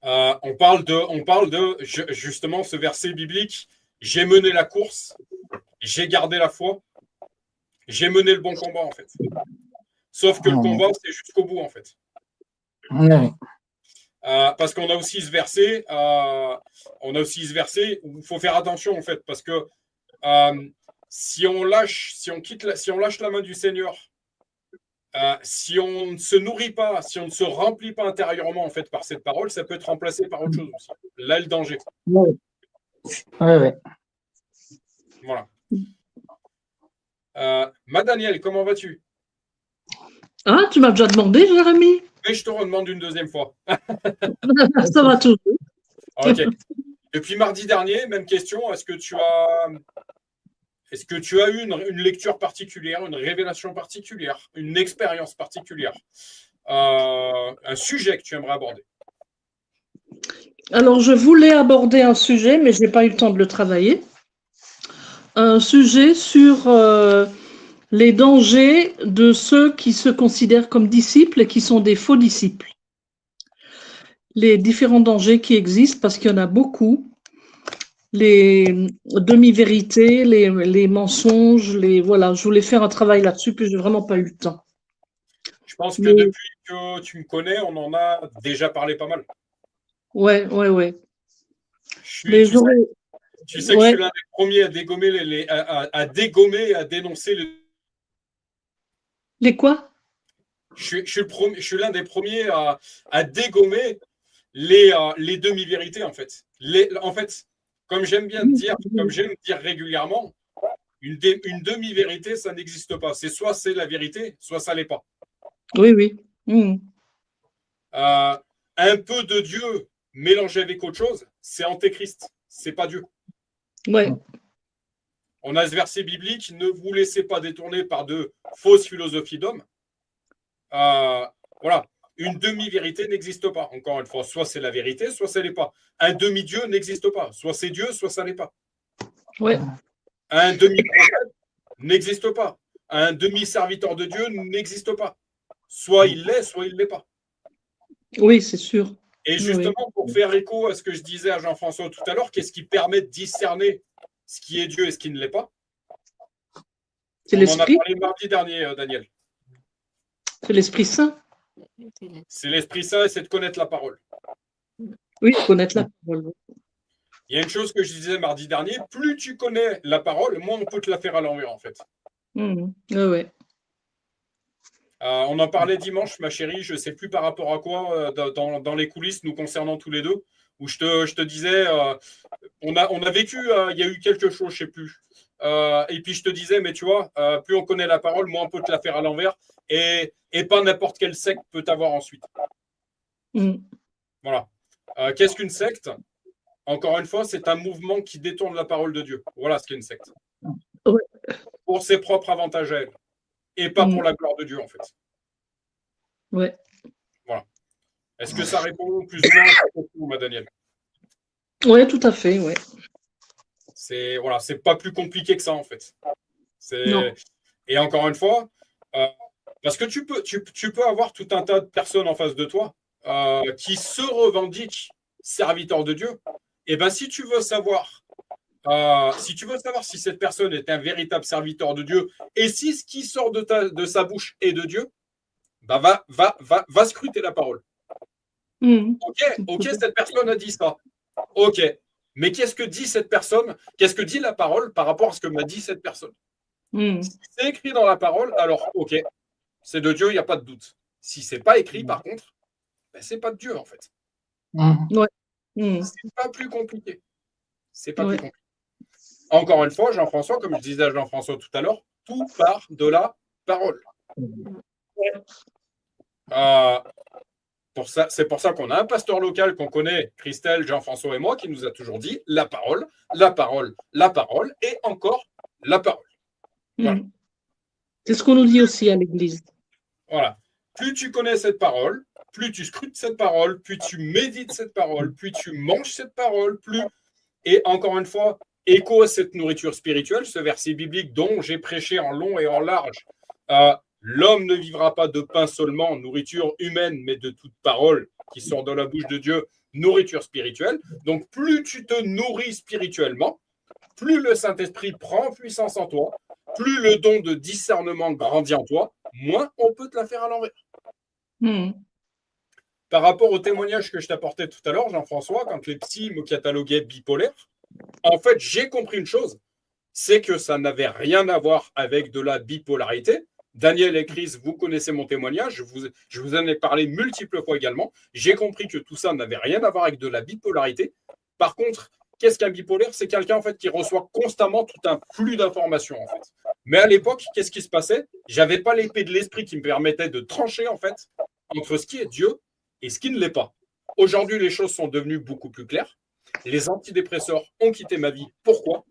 A: On parle de justement ce verset biblique. J'ai mené la course, j'ai gardé la foi, j'ai mené le bon combat, en fait. Sauf que le combat, c'est jusqu'au bout, en fait.
B: Oui.
A: Parce qu'on a aussi ce verset, où il faut faire attention, en fait, parce que si on lâche la main du Seigneur, si on ne se nourrit pas, si on ne se remplit pas intérieurement en fait par cette parole, ça peut être remplacé par autre chose aussi. Là, le danger.
B: Oui.
A: Voilà. Ma Daniel, comment vas-tu?
D: Ah, tu m'as déjà demandé, Jérémy?
A: Mais je te redemande une deuxième fois.
D: Ça va toujours.
A: Ok. Depuis mardi dernier, même question. Est-ce que tu as eu une lecture particulière, une révélation particulière, une expérience particulière, un sujet que tu aimerais aborder?
D: Alors, je voulais aborder un sujet, mais je n'ai pas eu le temps de le travailler. Un sujet sur les dangers de ceux qui se considèrent comme disciples et qui sont des faux disciples. Les différents dangers qui existent, parce qu'il y en a beaucoup. Les demi-vérités, les mensonges, voilà. Je voulais faire un travail là-dessus, puis je n'ai vraiment pas eu le temps.
A: Je pense que depuis que tu me connais, on en a déjà parlé pas mal.
D: Ouais.
A: Tu sais que je suis l'un des premiers à dégommer et à dénoncer les.
D: Les quoi?
A: Je suis l'un des premiers à dégommer les demi-vérités, en fait. En fait, comme j'aime dire régulièrement, une demi-vérité, ça n'existe pas. C'est soit c'est la vérité, soit ça l'est pas.
D: Oui.
A: Un peu de Dieu mélangé avec autre chose, c'est antéchrist, c'est pas Dieu.
D: Ouais.
A: On a ce verset biblique, ne vous laissez pas détourner par de fausses philosophies d'hommes. Voilà, une demi-vérité n'existe pas. Encore une fois, soit c'est la vérité, soit ça l'est pas. Un demi-dieu n'existe pas. Soit c'est Dieu, soit ça l'est pas.
D: Ouais.
A: Un demi-prophète n'existe pas. Un demi-serviteur de Dieu n'existe pas. Soit il l'est, soit il ne l'est pas.
D: Oui, c'est sûr.
A: Et justement, pour faire écho à ce que je disais à Jean-François tout à l'heure, qu'est-ce qui permet de discerner ce qui est Dieu et ce qui ne l'est pas?
D: C'est l'esprit.
A: On en a parlé mardi dernier, Daniel.
D: C'est l'Esprit Saint.
A: C'est l'Esprit Saint et c'est de connaître la parole.
D: Oui, connaître la parole.
A: Il y a une chose que je disais mardi dernier, plus tu connais la parole, moins on peut te la faire à l'envers, en fait.
D: Ouais.
A: On en parlait dimanche, ma chérie, je ne sais plus par rapport à quoi, dans les coulisses nous concernant tous les deux, où je te disais, on a vécu, il y a eu quelque chose, je ne sais plus. Et puis je te disais, mais tu vois, plus on connaît la parole, moins on peut te la faire à l'envers. Et pas n'importe quelle secte peut t'avoir ensuite. Voilà. Qu'est-ce qu'une secte? Encore une fois, c'est un mouvement qui détourne la parole de Dieu. Voilà ce qu'est une secte.
D: Ouais.
A: Pour ses propres avantages à elle. Et pas pour la gloire de Dieu, en fait.
D: Ouais.
A: Voilà. Est-ce que ça répond plus ou moins à ta question, ma Daniel?
D: Oui, tout à fait, ouais.
A: C'est voilà, c'est pas plus compliqué que ça, en fait.
D: Non.
A: Et encore une fois, parce que tu peux avoir tout un tas de personnes en face de toi qui se revendiquent serviteurs de Dieu. Et bien, si tu veux savoir si cette personne est un véritable serviteur de Dieu et si ce qui sort de sa bouche est de Dieu, bah va scruter la parole. Ok, cette personne a dit ça. Ok, mais qu'est-ce que dit cette personne? Qu'est-ce que dit la parole par rapport à ce que m'a dit cette personne? Si c'est écrit dans la parole, alors ok, c'est de Dieu, il n'y a pas de doute. Si c'est pas écrit, par contre, ben, c'est pas de Dieu en fait.
D: Ouais.
A: C'est pas plus compliqué. C'est pas plus compliqué. Encore une fois, Jean-François, comme je disais à Jean-François tout à l'heure, tout part de la parole. C'est pour ça qu'on a un pasteur local qu'on connaît, Christelle, Jean-François et moi, qui nous a toujours dit la parole, la parole, la parole et encore la parole. Voilà.
D: C'est ce qu'on nous dit aussi à l'église.
A: Voilà. Plus tu connais cette parole, plus tu scrutes cette parole, plus tu médites cette parole, plus tu manges cette parole, plus. Et encore une fois, écho à cette nourriture spirituelle, ce verset biblique dont j'ai prêché en long et en large. L'homme ne vivra pas de pain seulement, nourriture humaine, mais de toute parole qui sort de la bouche de Dieu, nourriture spirituelle. Donc, plus tu te nourris spirituellement, plus le Saint-Esprit prend puissance en toi, plus le don de discernement grandit en toi, moins on peut te la faire à l'envers. Par rapport au témoignage que je t'apportais tout à l'heure, Jean-François, quand les psys me cataloguaient bipolaire, en fait, j'ai compris une chose, c'est que ça n'avait rien à voir avec de la bipolarité. Daniel et Chris, vous connaissez mon témoignage, je vous en ai parlé multiples fois également. J'ai compris que tout ça n'avait rien à voir avec de la bipolarité. Par contre, qu'est-ce qu'un bipolaire? C'est quelqu'un en fait qui reçoit constamment tout un flux d'informations en fait. Mais à l'époque, qu'est-ce qui se passait? J'avais pas l'épée de l'esprit qui me permettait de trancher en fait entre ce qui est Dieu et ce qui ne l'est pas. Aujourd'hui, les choses sont devenues beaucoup plus claires. Les antidépresseurs ont quitté ma vie. Pourquoi?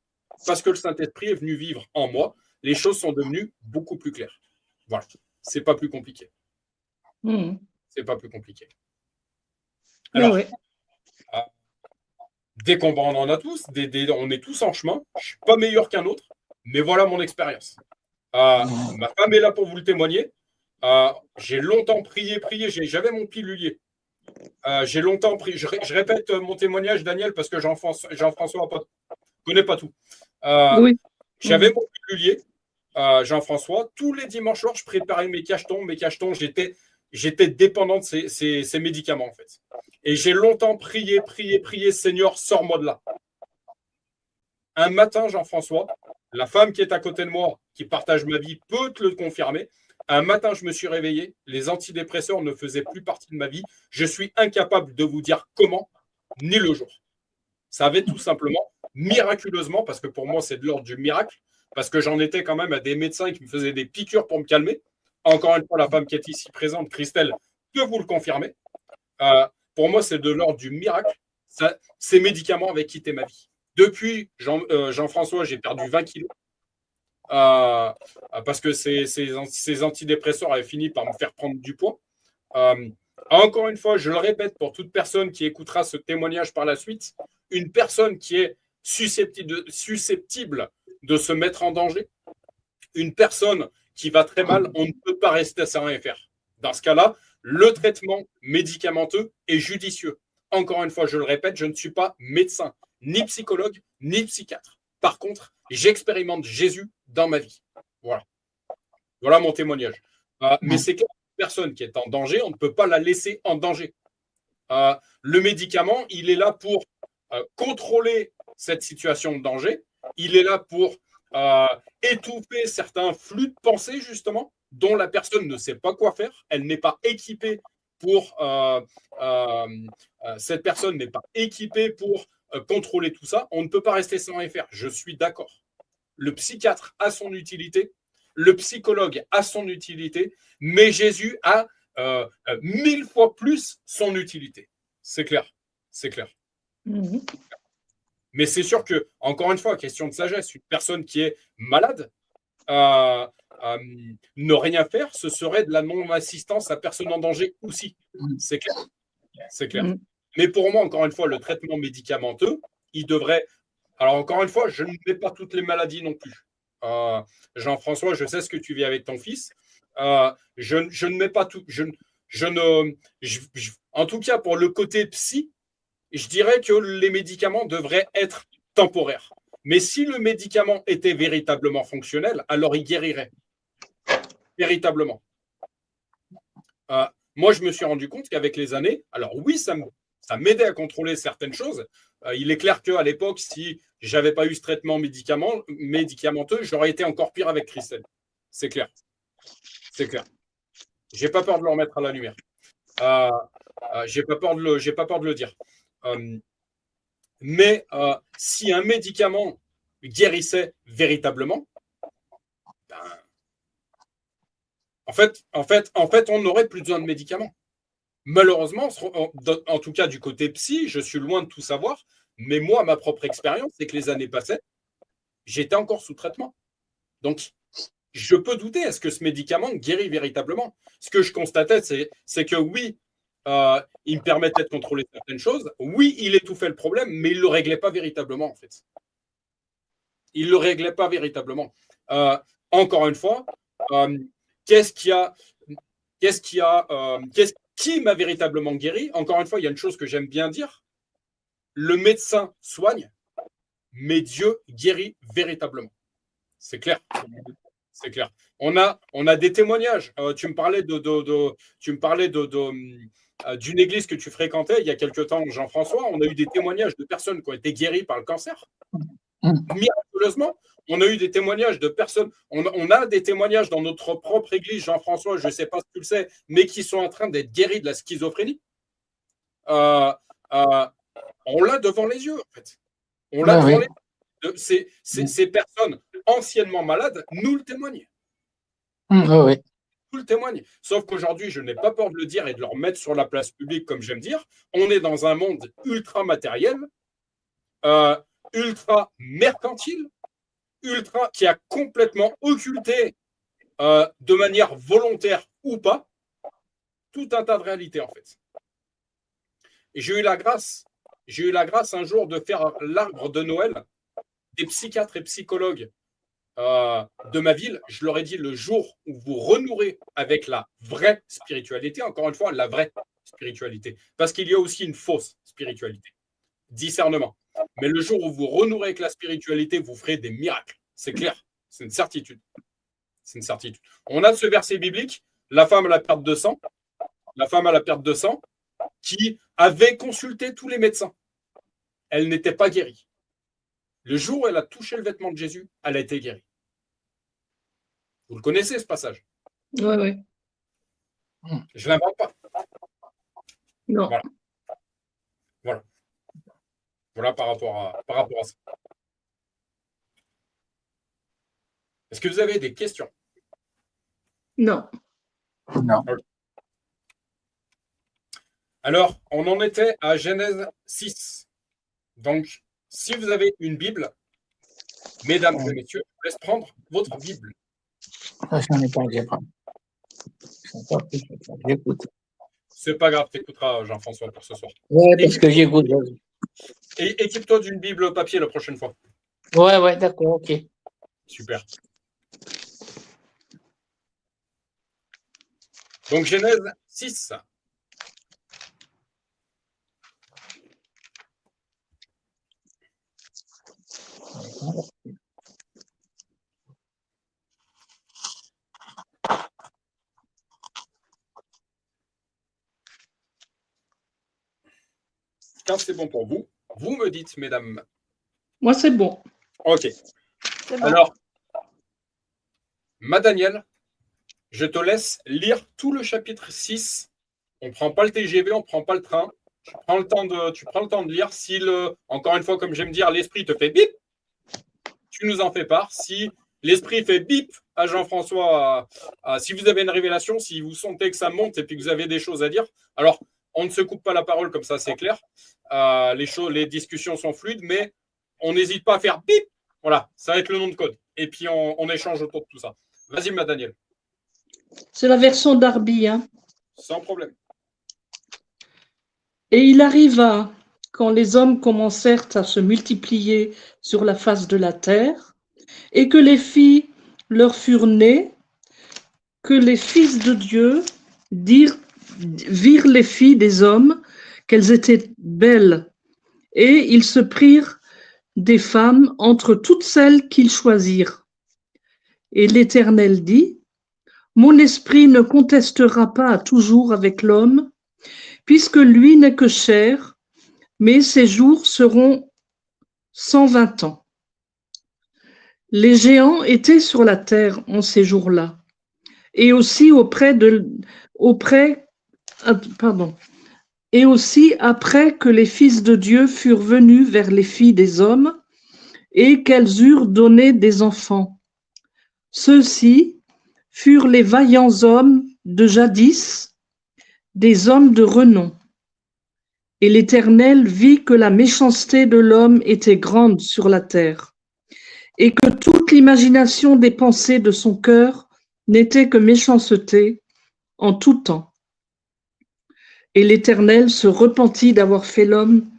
A: Parce que le Saint-Esprit est venu vivre en moi. Les choses sont devenues beaucoup plus claires. Voilà. C'est pas plus compliqué. C'est pas plus compliqué. Alors, des combats, on en a tous. On est tous en chemin. Je ne suis pas meilleur qu'un autre, mais voilà mon expérience. Ma femme est là pour vous le témoigner. J'ai longtemps prié. J'avais mon pilulier. J'ai longtemps prié. Je répète mon témoignage, Daniel, parce que Jean-François ne connaît pas tout. J'avais mon pilulier, Jean-François. Tous les dimanches soirs, je préparais mes cachetons. J'étais dépendant de ces médicaments, en fait. Et j'ai longtemps prié, Seigneur, sors-moi de là. Un matin, Jean-François, la femme qui est à côté de moi, qui partage ma vie, peut te le confirmer. Un matin, je me suis réveillé, les antidépresseurs ne faisaient plus partie de ma vie. Je suis incapable de vous dire comment, ni le jour. Ça avait tout simplement, miraculeusement, parce que pour moi, c'est de l'ordre du miracle, parce que j'en étais quand même à des médecins qui me faisaient des piqûres pour me calmer. Encore une fois, la femme qui est ici présente, Christelle, peut vous le confirmer. Pour moi, c'est de l'ordre du miracle. Ces médicaments avaient quitté ma vie. Depuis, Jean-François, j'ai perdu 20 kilos. Parce que ces antidépresseurs avaient fini par me faire prendre du poids. Encore une fois, je le répète pour toute personne qui écoutera ce témoignage par la suite, une personne qui est susceptible de se mettre en danger, une personne qui va très mal, on ne peut pas rester sans rien faire. Dans ce cas-là, le traitement médicamenteux est judicieux. Encore une fois, je le répète, je ne suis pas médecin, ni psychologue, ni psychiatre. Par contre, j'expérimente Jésus dans ma vie. Voilà mon témoignage. Mais c'est qu'une personne qui est en danger, on ne peut pas la laisser en danger. Le médicament, il est là pour contrôler cette situation de danger. Il est là pour étouffer certains flux de pensée, justement, dont la personne ne sait pas quoi faire. Elle n'est pas équipée pour... cette personne n'est pas équipée pour contrôler tout ça. On ne peut pas rester sans rien faire. Je suis d'accord. le psychiatre a son utilité, le psychologue a son utilité, mais Jésus a 1000 fois plus son utilité. C'est clair, c'est clair.
D: Mhm.
A: Mais c'est sûr que, encore une fois, question de sagesse, une personne qui est malade, ne rien faire, ce serait de la non-assistance à personne en danger aussi. C'est clair. C'est clair.
D: Mhm.
A: Mais pour moi, encore une fois, le traitement médicamenteux, il devrait. Alors, encore une fois, je ne mets pas toutes les maladies non plus. Jean-François, je sais ce que tu vis avec ton fils. Je ne mets pas tout. En tout cas, pour le côté psy, je dirais que les médicaments devraient être temporaires. Mais si le médicament était véritablement fonctionnel, alors il guérirait. Véritablement. Moi, je me suis rendu compte qu'avec les années, alors oui, ça m'aidait à contrôler certaines choses. Il est clair qu'à l'époque, si je n'avais pas eu ce traitement médicamenteux, j'aurais été encore pire avec Christelle. C'est clair. C'est clair. J'ai pas peur de le remettre à la lumière. J'ai pas peur de le dire. Mais si un médicament guérissait véritablement, ben, en fait, on n'aurait plus besoin de médicaments. Malheureusement, en tout cas du côté psy, je suis loin de tout savoir, mais moi, ma propre expérience, c'est que les années passaient, j'étais encore sous traitement. Donc, je peux douter, est-ce que ce médicament guérit véritablement? Ce que je constatais, c'est que oui, il me permettait de contrôler certaines choses. Oui, il étouffait le problème, mais il ne le réglait pas véritablement, en fait. Il ne le réglait pas véritablement. Encore une fois, qui m'a véritablement guéri? Encore une fois, il y a une chose que j'aime bien dire. Le médecin soigne, mais Dieu guérit véritablement. C'est clair. C'est clair. On a des témoignages. Tu me parlais d'une église que tu fréquentais il y a quelque temps, Jean-François. On a eu des témoignages de personnes qui ont été guéries par le cancer. Miraculeusement, on a eu des témoignages de personnes. On a des témoignages dans notre propre église, Jean-François, je ne sais pas si tu le sais, mais qui sont en train d'être guéris de la schizophrénie. On l'a devant les yeux, en fait. On l'a devant les yeux. Ces personnes anciennement malades nous le témoignent.
B: Oui.
A: Nous le témoignent. Sauf qu'aujourd'hui, je n'ai pas peur de le dire et de le remettre sur la place publique, comme j'aime dire. On est dans un monde ultra matériel, ultra mercantile, ultra qui a complètement occulté de manière volontaire ou pas tout un tas de réalités, en fait. Et j'ai eu la grâce un jour de faire l'arbre de Noël des psychiatres et psychologues de ma ville. Je leur ai dit, le jour où vous renouerez avec la vraie spiritualité, encore une fois, la vraie spiritualité, parce qu'il y a aussi une fausse spiritualité, discernement. Mais le jour où vous renouerez avec la spiritualité, vous ferez des miracles. C'est clair, c'est une certitude. C'est une certitude. On a ce verset biblique, la femme à la perte de sang, qui avait consulté tous les médecins. Elle n'était pas guérie. Le jour où elle a touché le vêtement de Jésus, elle a été guérie. Vous le connaissez, ce passage?
D: Oui.
A: Je ne l'invente pas.
D: Non.
A: Voilà par rapport à ça. Est-ce que vous avez des questions?
D: Non.
B: Non.
A: Okay. Alors, on en était à Genèse 6. Donc, si vous avez une Bible, mesdames et messieurs, je vous laisse prendre votre Bible.
B: J'en ai pas, j'écoute.
A: C'est pas grave, tu écouteras Jean-François pour ce soir.
B: Ouais, parce que j'écoute.
A: Et équipe-toi d'une Bible papier la prochaine fois.
B: Ouais, d'accord, ok.
A: Super. Donc, Genèse 6. Quand c'est bon pour vous, vous me dites, mesdames.
D: Moi, c'est bon.
A: Ok.
C: C'est bon.
A: Alors, Daniel, je te laisse lire tout le chapitre 6. On ne prend pas le TGV, on ne prend pas le train. Tu prends le temps de lire. Si, encore une fois, comme j'aime dire, l'esprit te fait bip, tu nous en fais part. Si l'esprit fait bip à Jean-François, si vous avez une révélation, si vous sentez que ça monte et puis que vous avez des choses à dire, alors on ne se coupe pas la parole comme ça, c'est clair. Les discussions sont fluides, mais on n'hésite pas à faire bip. Voilà, ça va être le nom de code. Et puis on échange autour de tout ça. Vas-y, ma Daniel.
D: C'est la version Darby, hein.
A: Sans problème.
D: Et il arriva, quand les hommes commencèrent à se multiplier sur la face de la terre, et que les filles leur furent nées, que les fils de Dieu virent les filles des hommes, qu'elles étaient belles, et ils se prirent des femmes entre toutes celles qu'ils choisirent. Et l'Éternel dit, mon esprit ne contestera pas toujours avec l'homme, puisque lui n'est que chair, mais ses jours seront 120 ans. Les géants étaient sur la terre en ces jours-là, et aussi et aussi après que les fils de Dieu furent venus vers les filles des hommes, et qu'elles eurent donné des enfants. Ceux-ci furent les vaillants hommes de jadis, des hommes de renom. Et l'Éternel vit que la méchanceté de l'homme était grande sur la terre, et que toute l'imagination des pensées de son cœur n'était que méchanceté en tout temps. Et l'Éternel se repentit d'avoir fait l'homme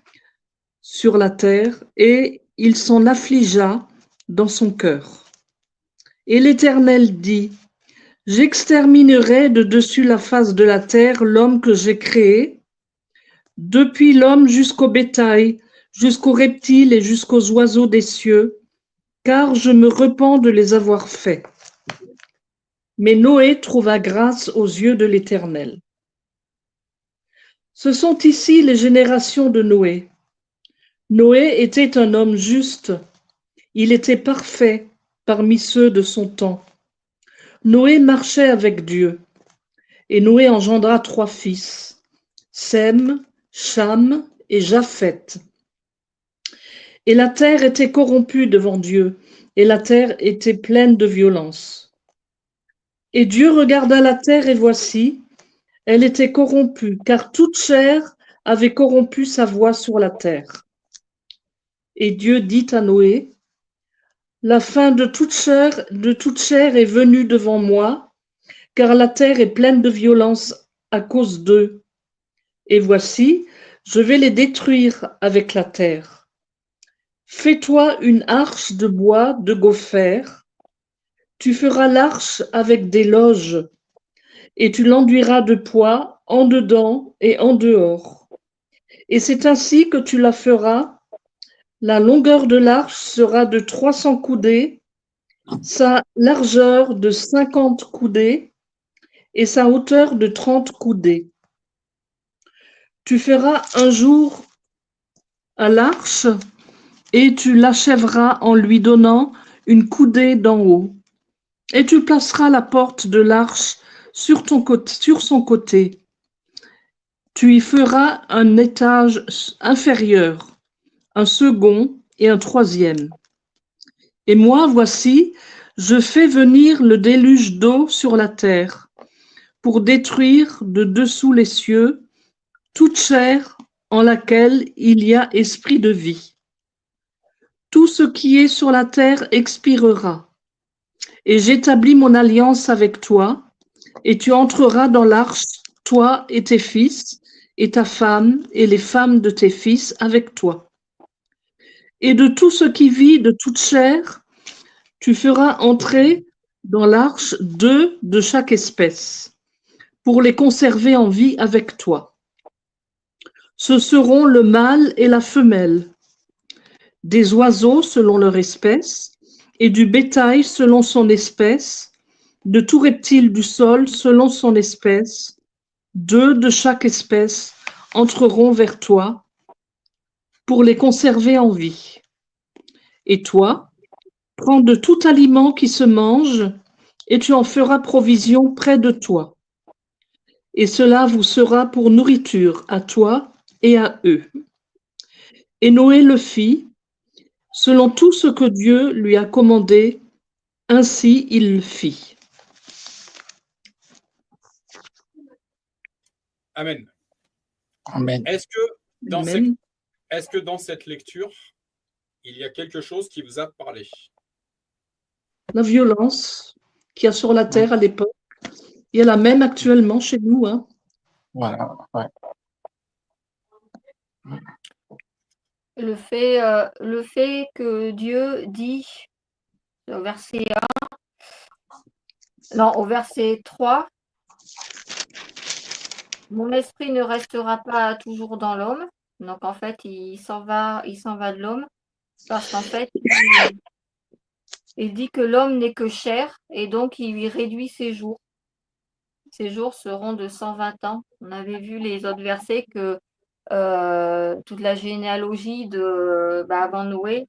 D: sur la terre, et il s'en affligea dans son cœur. Et l'Éternel dit, j'exterminerai de dessus la face de la terre l'homme que j'ai créé, depuis l'homme jusqu'au bétail, jusqu'aux reptiles et jusqu'aux oiseaux des cieux, car je me repens de les avoir faits. Mais Noé trouva grâce aux yeux de l'Éternel. Ce sont ici les générations de Noé. Noé était un homme juste, il était parfait parmi ceux de son temps. Noé marchait avec Dieu, et Noé engendra 3 fils, Sem, Cham et Japheth. Et la terre était corrompue devant Dieu, et la terre était pleine de violence. Et Dieu regarda la terre, et voici, elle était corrompue, car toute chair avait corrompu sa voie sur la terre. Et Dieu dit à Noé, la fin de toute chair est venue devant moi, car la terre est pleine de violence à cause d'eux. Et voici, je vais les détruire avec la terre. Fais-toi une arche de bois de gopher. Tu feras l'arche avec des loges, et tu l'enduiras de poids en dedans et en dehors. Et c'est ainsi que tu la feras. La longueur de l'arche sera de 300 coudées, sa largeur de 50 coudées et sa hauteur de 30 coudées. Tu feras un jour à l'arche et tu l'achèveras en lui donnant une coudée d'en haut. Et tu placeras la porte de l'arche sur son côté. Tu y feras un étage inférieur, un second et un troisième. Et moi, voici, je fais venir le déluge d'eau sur la terre, pour détruire de dessous les cieux toute chair en laquelle il y a esprit de vie. Tout ce qui est sur la terre expirera. Et j'établis mon alliance avec toi, et tu entreras dans l'arche, toi et tes fils, et ta femme, et les femmes de tes fils avec toi. Et de tout ce qui vit de toute chair, tu feras entrer dans l'arche 2 de chaque espèce, pour les conserver en vie avec toi. Ce seront le mâle et la femelle, des oiseaux selon leur espèce, et du bétail selon son espèce, de tout reptile du sol selon son espèce. 2 de chaque espèce entreront vers toi, pour les conserver en vie. Et toi, prends de tout aliment qui se mange, et tu en feras provision près de toi. Et cela vous sera pour nourriture à toi et à eux. Et Noé le fit. selon tout ce que Dieu lui a commandé, ainsi il le fit.
A: Amen.
B: Amen.
A: Est-ce que
D: Amen.
A: dans cette lecture, il y a quelque chose qui vous a parlé?
D: La violence qu'il y a sur la terre à l'époque, il y a la même actuellement chez nous. Hein.
B: Voilà. Ouais.
C: Le fait que Dieu dit au verset 1, non, au verset 3, mon esprit ne restera pas toujours dans l'homme. Donc en fait, il s'en va de l'homme parce qu'en fait, il dit que l'homme n'est que chair et donc il lui réduit ses jours. Ses jours seront de 120 ans. On avait vu les autres versets que toute la généalogie avant Noé,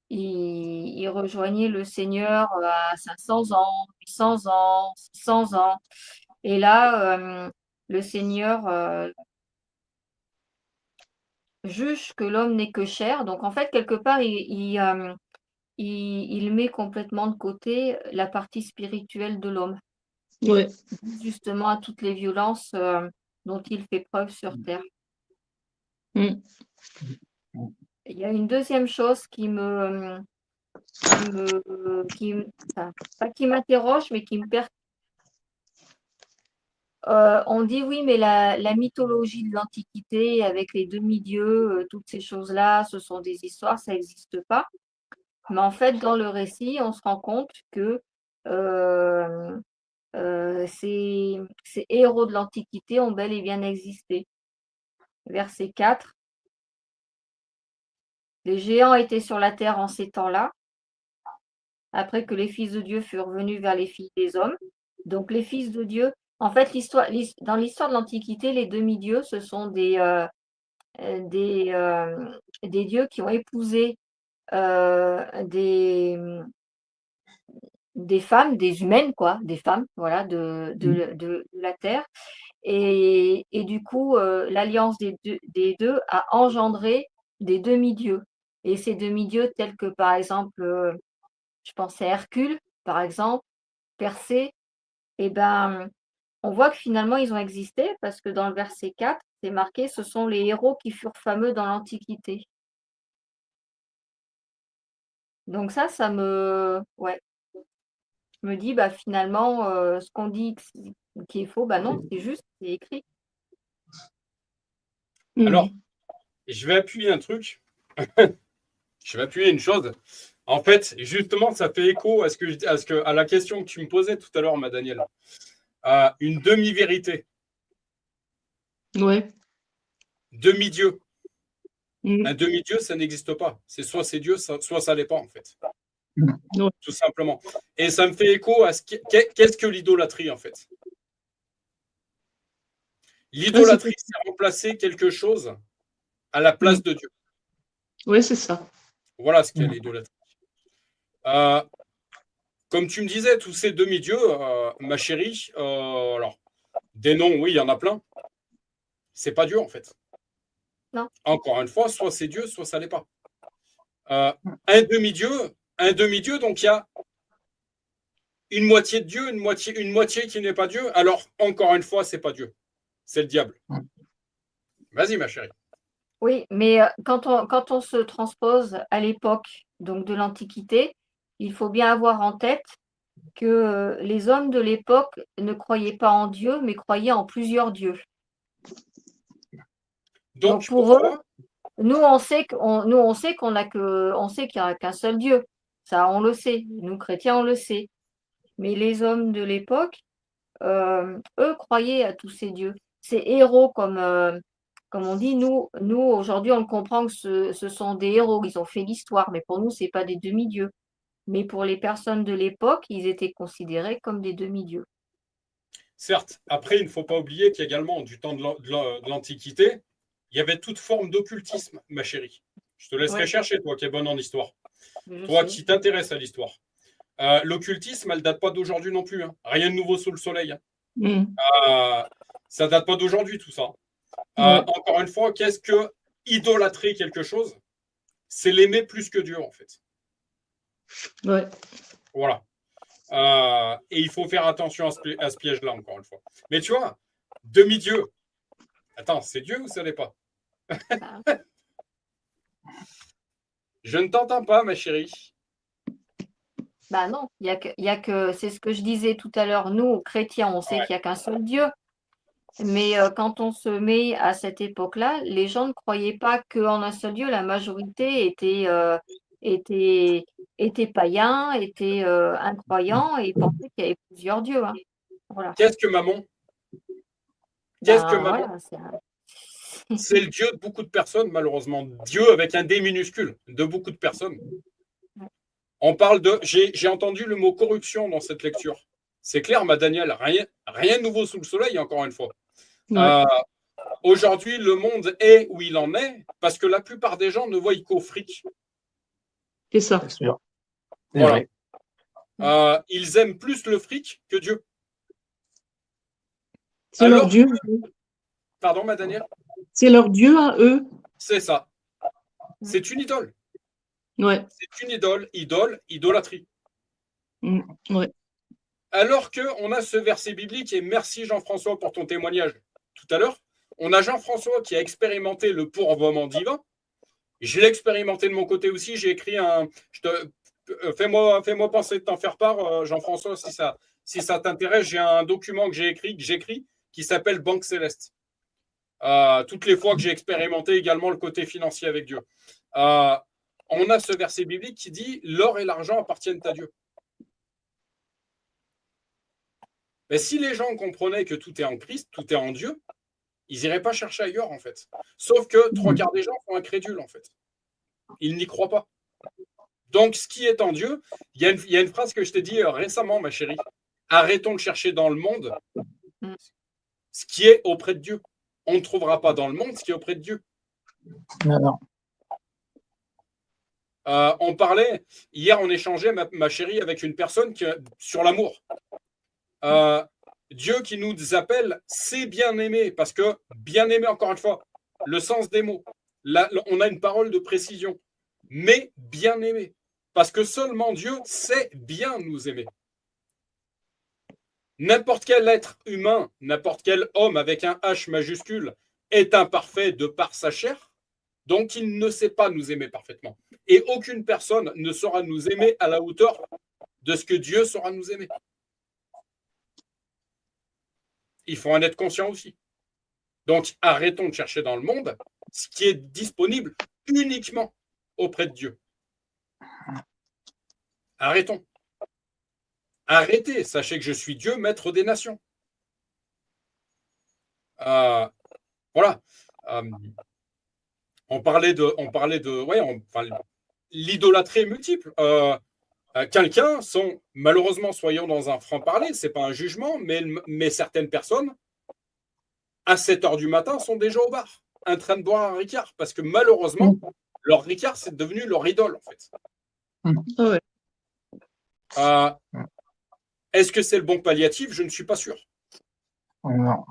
C: il rejoignait le Seigneur à 500 ans, 800 ans, 600 ans. Et là, le Seigneur juge que l'homme n'est que chair. Donc en fait, quelque part, il met complètement de côté la partie spirituelle de l'homme,
D: Ouais.
C: justement à toutes les violences dont il fait preuve sur terre.
D: Mm.
C: Il y a une deuxième chose qui m'interroge, mais qui me perturbe. On dit oui, mais la mythologie de l'Antiquité avec les demi-dieux, toutes ces choses-là, ce sont des histoires, ça n'existe pas. Mais en fait, dans le récit, on se rend compte que ces héros de l'Antiquité ont bel et bien existé. Verset 4. Les géants étaient sur la terre en ces temps-là, après que les fils de Dieu furent venus vers les filles des hommes. Donc les fils de Dieu, en fait, dans l'histoire de l'Antiquité, les demi-dieux, ce sont des dieux qui ont épousé des femmes, des humaines, quoi, des femmes, voilà, de la terre. Et du coup, l'alliance des deux a engendré des demi-dieux. Et ces demi-dieux, tels que par exemple, je pense à Hercule, par exemple, Persée, et ben, on voit que finalement, ils ont existé parce que dans le verset 4, c'est marqué, ce sont les héros qui furent fameux dans l'Antiquité. Donc ça ouais, je me dis, bah finalement, ce qu'on dit qui est faux, bah non, c'est juste, c'est écrit.
A: Alors, je vais appuyer un truc. Je vais appuyer une chose. En fait, justement, ça fait écho à la question que tu me posais tout à l'heure, ma Danielle. Une demi-vérité.
D: Ouais.
A: Demi-dieu.
D: Mm.
A: Un demi-dieu, ça n'existe pas. Soit c'est Dieu, soit ça l'est pas, en fait.
D: Ouais.
A: Tout simplement. Et ça me fait écho à qu'est-ce que l'idolâtrie, en fait. L'idolâtrie, c'est remplacer quelque chose à la place de Dieu.
D: Oui, c'est ça.
A: Voilà ce qu'est l'idolâtrie. Comme tu me disais, tous ces demi-dieux, ma chérie, alors, des noms, oui, il y en a plein. C'est pas Dieu, en fait.
C: Non.
A: Encore une fois, soit c'est Dieu, soit ça l'est pas. Un demi-dieu, donc il y a une moitié de Dieu, une moitié qui n'est pas Dieu. Alors, encore une fois, c'est pas Dieu. C'est le diable. Vas-y, ma chérie.
C: Oui, mais quand on se transpose à l'époque donc de l'Antiquité, il faut bien avoir en tête que les hommes de l'époque ne croyaient pas en Dieu, mais croyaient en plusieurs dieux. Donc pour eux, nous on sait qu'on a on sait qu'il n'y a qu'un seul Dieu. Ça, on le sait. Nous chrétiens, on le sait. Mais les hommes de l'époque, eux croyaient à tous ces dieux. Ces héros, comme on dit, nous aujourd'hui, on comprend que ce sont des héros. Ils ont fait l'histoire, mais pour nous, ce n'est pas des demi-dieux. Mais pour les personnes de l'époque, ils étaient considérés comme des demi-dieux.
A: Certes, après, il ne faut pas oublier qu'également, du temps de l'Antiquité, il y avait toute forme d'occultisme, ma chérie. Je te laisserai chercher, toi qui es bonne en histoire. Toi qui t'intéresses à l'histoire. L'occultisme, elle ne date pas d'aujourd'hui non plus. Hein. Rien de nouveau sous le soleil. Hein. Ça ne date pas d'aujourd'hui, tout ça. Encore une fois, qu'est-ce que idolâtrer quelque chose, c'est l'aimer plus que Dieu, en fait.
D: Ouais.
A: Voilà. Et il faut faire attention à ce piège-là, encore une fois. Mais tu vois, demi-dieu. Attends, c'est Dieu ou ça n'est pas? Je ne t'entends pas, ma chérie.
C: Bah non, c'est ce que je disais tout à l'heure. Nous, chrétiens, on sait qu'il n'y a qu'un seul Dieu. Mais quand on se met à cette époque-là, les gens ne croyaient pas qu'en un seul Dieu, la majorité était païen, était incroyant et pensaient qu'il y avait plusieurs dieux. Hein. Voilà.
A: Qu'est-ce que maman? Qu'est-ce que maman?
C: Voilà,
A: C'est le Dieu de beaucoup de personnes, malheureusement. Dieu avec un D minuscule, de beaucoup de personnes. On parle de. J'ai entendu le mot corruption dans cette lecture. C'est clair, ma Daniel, rien de nouveau sous le soleil, encore une fois.
D: Ouais.
A: Aujourd'hui, le monde est où il en est parce que la plupart des gens ne voient qu'au fric.
D: C'est ça.
B: C'est sûr. C'est
A: Voilà.
B: vrai.
A: Ils aiment plus le fric que Dieu.
D: C'est leur
A: Alors,
D: Dieu.
A: pardon, ma Daniel?
D: C'est leur Dieu à eux.
A: C'est ça. C'est une idole.
D: Ouais.
A: C'est une idolâtrie.
D: Ouais.
A: Alors qu'on a ce verset biblique, et merci Jean-François pour ton témoignage tout à l'heure, on a Jean-François qui a expérimenté le pourvoiement divin. Je l'ai expérimenté de mon côté aussi. J'ai écrit un. Fais-moi penser de t'en faire part, Jean-François, si ça t'intéresse. J'ai un document que j'écris qui s'appelle Banque Céleste. Toutes les fois que j'ai expérimenté également le côté financier avec Dieu. On a ce verset biblique qui dit l'or et l'argent appartiennent à Dieu. Mais si les gens comprenaient que tout est en Christ, tout est en Dieu, ils n'iraient pas chercher ailleurs, en fait. Sauf que 3/4 des gens sont incrédules, en fait. Ils n'y croient pas. Donc, ce qui est en Dieu, il y a une phrase que je t'ai dit récemment, ma chérie. Arrêtons de chercher dans le monde ce qui est auprès de Dieu. On ne trouvera pas dans le monde ce qui est auprès de Dieu.
B: Non.
A: On parlait, hier, on échangeait, ma chérie, avec une personne sur l'amour. Dieu qui nous appelle, c'est bien aimé, parce que bien aimé, encore une fois, le sens des mots. Là, on a une parole de précision, mais bien aimé, parce que seulement Dieu sait bien nous aimer. N'importe quel être humain, n'importe quel homme avec un H majuscule est imparfait de par sa chair, donc il ne sait pas nous aimer parfaitement. Et aucune personne ne saura nous aimer à la hauteur de ce que Dieu saura nous aimer. Il faut en être conscient aussi. Donc, arrêtons de chercher dans le monde ce qui est disponible uniquement auprès de Dieu. Arrêtons. Arrêtez. Sachez que je suis Dieu, maître des nations. Voilà. On parlait de l'idolâtrie multiple. Quelqu'un malheureusement, soyons dans un franc-parler, ce n'est pas un jugement, mais certaines personnes, à 7h du matin, sont déjà au bar, en train de boire un Ricard, parce que malheureusement, leur Ricard, c'est devenu leur idole, en fait. Est-ce que c'est le bon palliatif? Je ne suis pas sûr.
B: Non.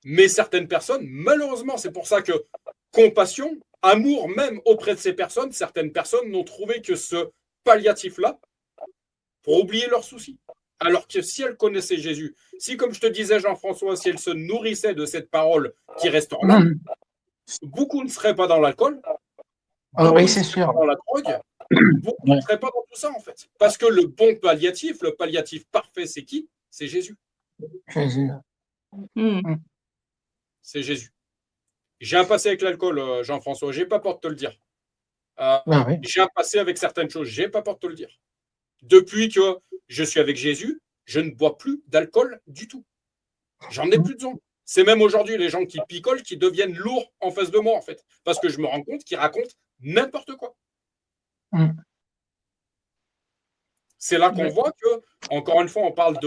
A: Mais certaines personnes, malheureusement, c'est pour ça que compassion, amour même auprès de ces personnes, certaines personnes n'ont trouvé que ce palliatif-là pour oublier leurs soucis. Alors que si elles connaissaient Jésus, si, comme je te disais, Jean-François, si elles se nourrissaient de cette parole qui reste en là, beaucoup ne seraient pas dans l'alcool,
B: oui, c'est sûr.
A: dans la drogue, beaucoup ne seraient pas dans tout ça, en fait. Parce que le bon palliatif, le palliatif parfait, c'est qui? C'est Jésus.
B: Jésus.
A: C'est Jésus. J'ai un passé avec l'alcool, Jean-François, j'ai pas peur de te le dire.
B: Oui.
A: J'ai un passé avec certaines choses, j'ai pas peur de te le dire. Depuis que je suis avec Jésus, je ne bois plus d'alcool du tout. J'en ai plus besoin. C'est même aujourd'hui les gens qui picolent qui deviennent lourds en face de moi, en fait. Parce que je me rends compte qu'ils racontent n'importe quoi. C'est là qu'on voit que, encore une fois, on parle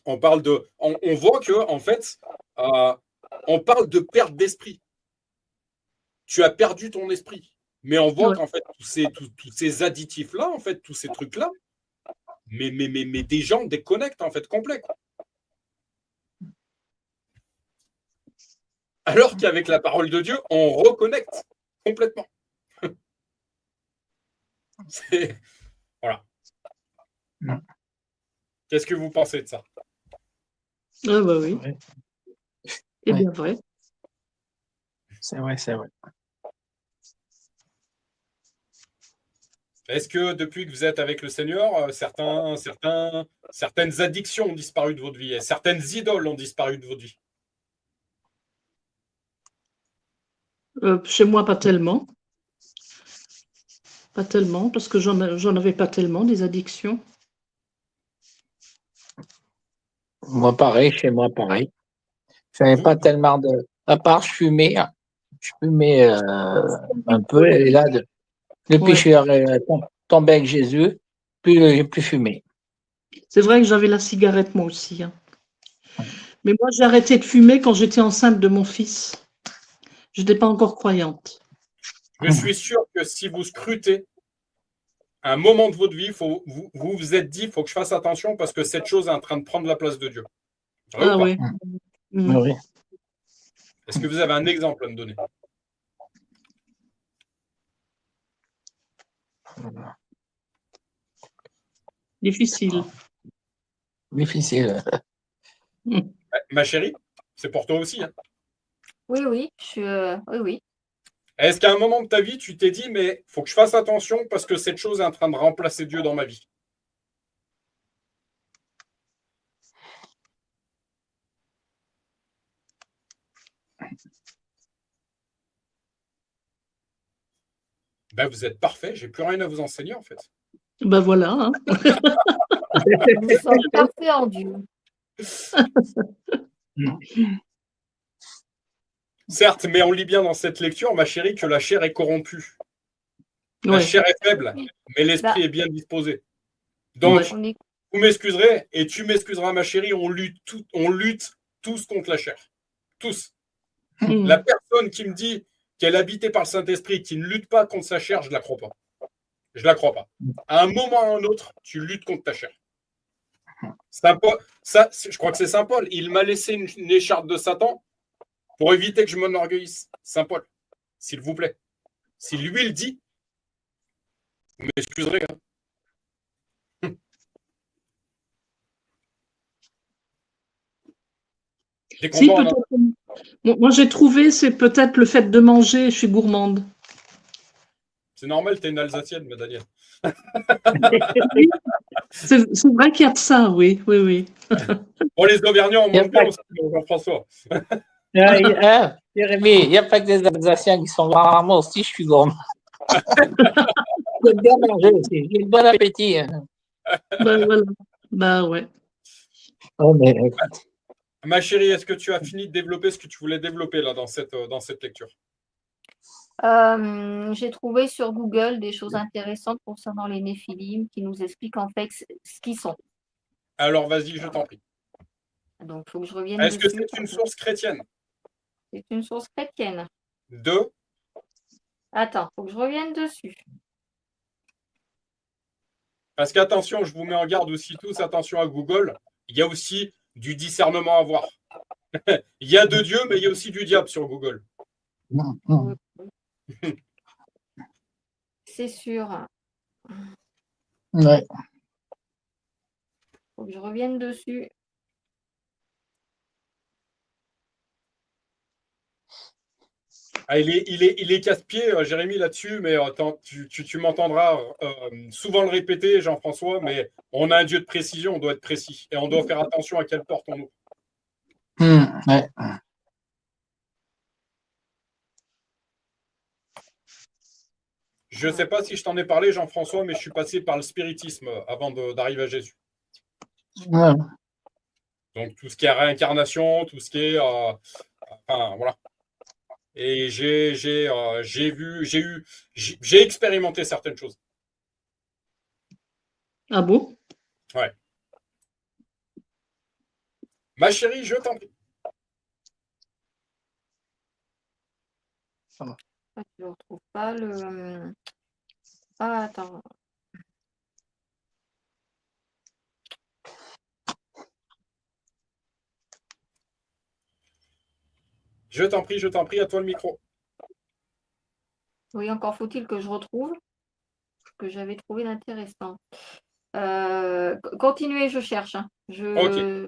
A: on voit que, en fait, on parle de perte d'esprit. Tu as perdu ton esprit. Mais on voit qu'en fait, tous ces additifs-là, en fait, tous ces trucs-là, mais des gens déconnectent, en fait, complet. Quoi. Alors qu'avec la parole de Dieu, on reconnecte complètement. Voilà. Qu'est-ce que vous pensez de ça?
D: Ah bah oui,
B: Ouais.
D: c'est
B: Ouais.
D: bien vrai.
B: C'est vrai, c'est vrai.
A: Est-ce que depuis que vous êtes avec le Seigneur, certaines addictions ont disparu de votre vie, et certaines idoles ont disparu de votre vie?
D: Chez moi, pas tellement. Pas tellement, parce que j'en avais pas tellement, des addictions.
B: Moi, pareil, chez moi, pareil. J'avais pas tellement de. À part, je fumais un peu, et là, depuis que
D: Ouais.
B: je suis tombé avec Jésus, j'ai plus fumé.
D: C'est vrai que j'avais la cigarette moi aussi, hein. Mais moi, j'ai arrêté de fumer quand j'étais enceinte de mon fils. Je n'étais pas encore croyante.
A: Je suis sûr que si vous scrutez un moment de votre vie, vous êtes dit, il faut que je fasse attention parce que cette chose est en train de prendre la place de Dieu. Vrai ou
D: Ah
A: pas?
D: ouais. Mm.
B: Oui.
A: Est-ce que vous avez un exemple à me donner?
D: Difficile.
B: Difficile.
D: Mm.
A: Ma chérie, c'est pour toi aussi, hein.
C: Oui, oui, oui, oui.
A: Est-ce qu'à un moment de ta vie, tu t'es dit, mais il faut que je fasse attention parce que cette chose est en train de remplacer Dieu dans ma vie? Ben, vous êtes parfait, j'ai plus rien à vous enseigner en fait.
D: Ben voilà, hein.
C: Nous sommes parfaits en Dieu.
A: Certes, mais on lit bien dans cette lecture, ma chérie, que la chair est corrompue. La
D: Ouais,
A: chair est faible, mais
C: Bah,
A: l'esprit est bien disposé.
D: ouais.
A: Donc,
C: on est,
A: vous m'excuserez et tu m'excuseras, ma chérie, on lutte tous contre la chair. Tous. La
D: Mm.
A: personne qui me dit qu'elle est habitée par le Saint-Esprit, qui ne lutte pas contre sa chair, je ne la crois pas. Je ne la crois pas. À un moment ou à un autre, tu luttes contre ta chair. Je crois que c'est Saint Paul. Il m'a laissé une écharpe de Satan pour éviter que je m'enorgueillisse. Saint Paul, s'il vous plaît. Si lui le dit, vous m'excuserez. Hein. T'es
D: Si,
A: content, Anna?
D: peut-être. Moi, j'ai trouvé, c'est peut-être le fait de manger, je suis gourmande.
A: C'est normal, t'es une Alsacienne, mais Daniel.
D: Oui, c'est vrai qu'il y a de ça, oui, oui, oui.
A: Bon, les Auvergnats, on
B: Il n'y a
A: mange bien
B: pas,
A: aussi, Jean-François.
B: Jérémy, il n'y a pas que des Alsaciens qui sont grands. Moi aussi, je suis gourmand. J'aime bien manger aussi. J'ai le bon appétit. Hein.
D: Ben voilà. Ben ouais.
B: Oh, mais,
A: Ma chérie, est-ce que tu as fini de développer ce que tu voulais développer là dans cette lecture?
C: j'ai trouvé sur Google des choses intéressantes concernant les Néphilim qui nous expliquent en fait ce qu'ils sont.
A: Alors, vas-y, je t'en prie.
C: Donc, il faut que je revienne
A: Est-ce que
C: dessus.
A: c'est une source chrétienne?
C: C'est une source chrétienne.
A: De
C: Attends, il faut que je revienne dessus.
A: Parce qu'attention, je vous mets en garde aussi tous, attention à Google. Il y a aussi du discernement à avoir. Il y a de Dieu, mais il y a aussi du diable sur Google.
C: C'est sûr.
B: ouais.
C: Il faut que je revienne dessus.
A: Ah, il est casse-pied, Jérémy, là-dessus, mais tu m'entendras souvent le répéter, Jean-François, mais on a un Dieu de précision, on doit être précis. Et on doit faire attention à quelle porte on ouvre.
B: Ouais.
A: Je ne sais pas si je t'en ai parlé, Jean-François, mais je suis passé par le spiritisme avant d'arriver à Jésus.
B: Ouais.
A: Donc, tout ce qui est réincarnation, tout ce qui est. Enfin, voilà. Et j'ai expérimenté certaines choses.
D: Ah bon?
A: Ouais. Ma chérie, je t'en prie.
C: Je ne retrouve pas le. Ah, attends.
A: Je t'en prie, à toi le micro.
C: Oui, encore faut-il que je retrouve ce que j'avais trouvé d'intéressant. Continuez, je cherche. Hein.
A: Ok.
C: Je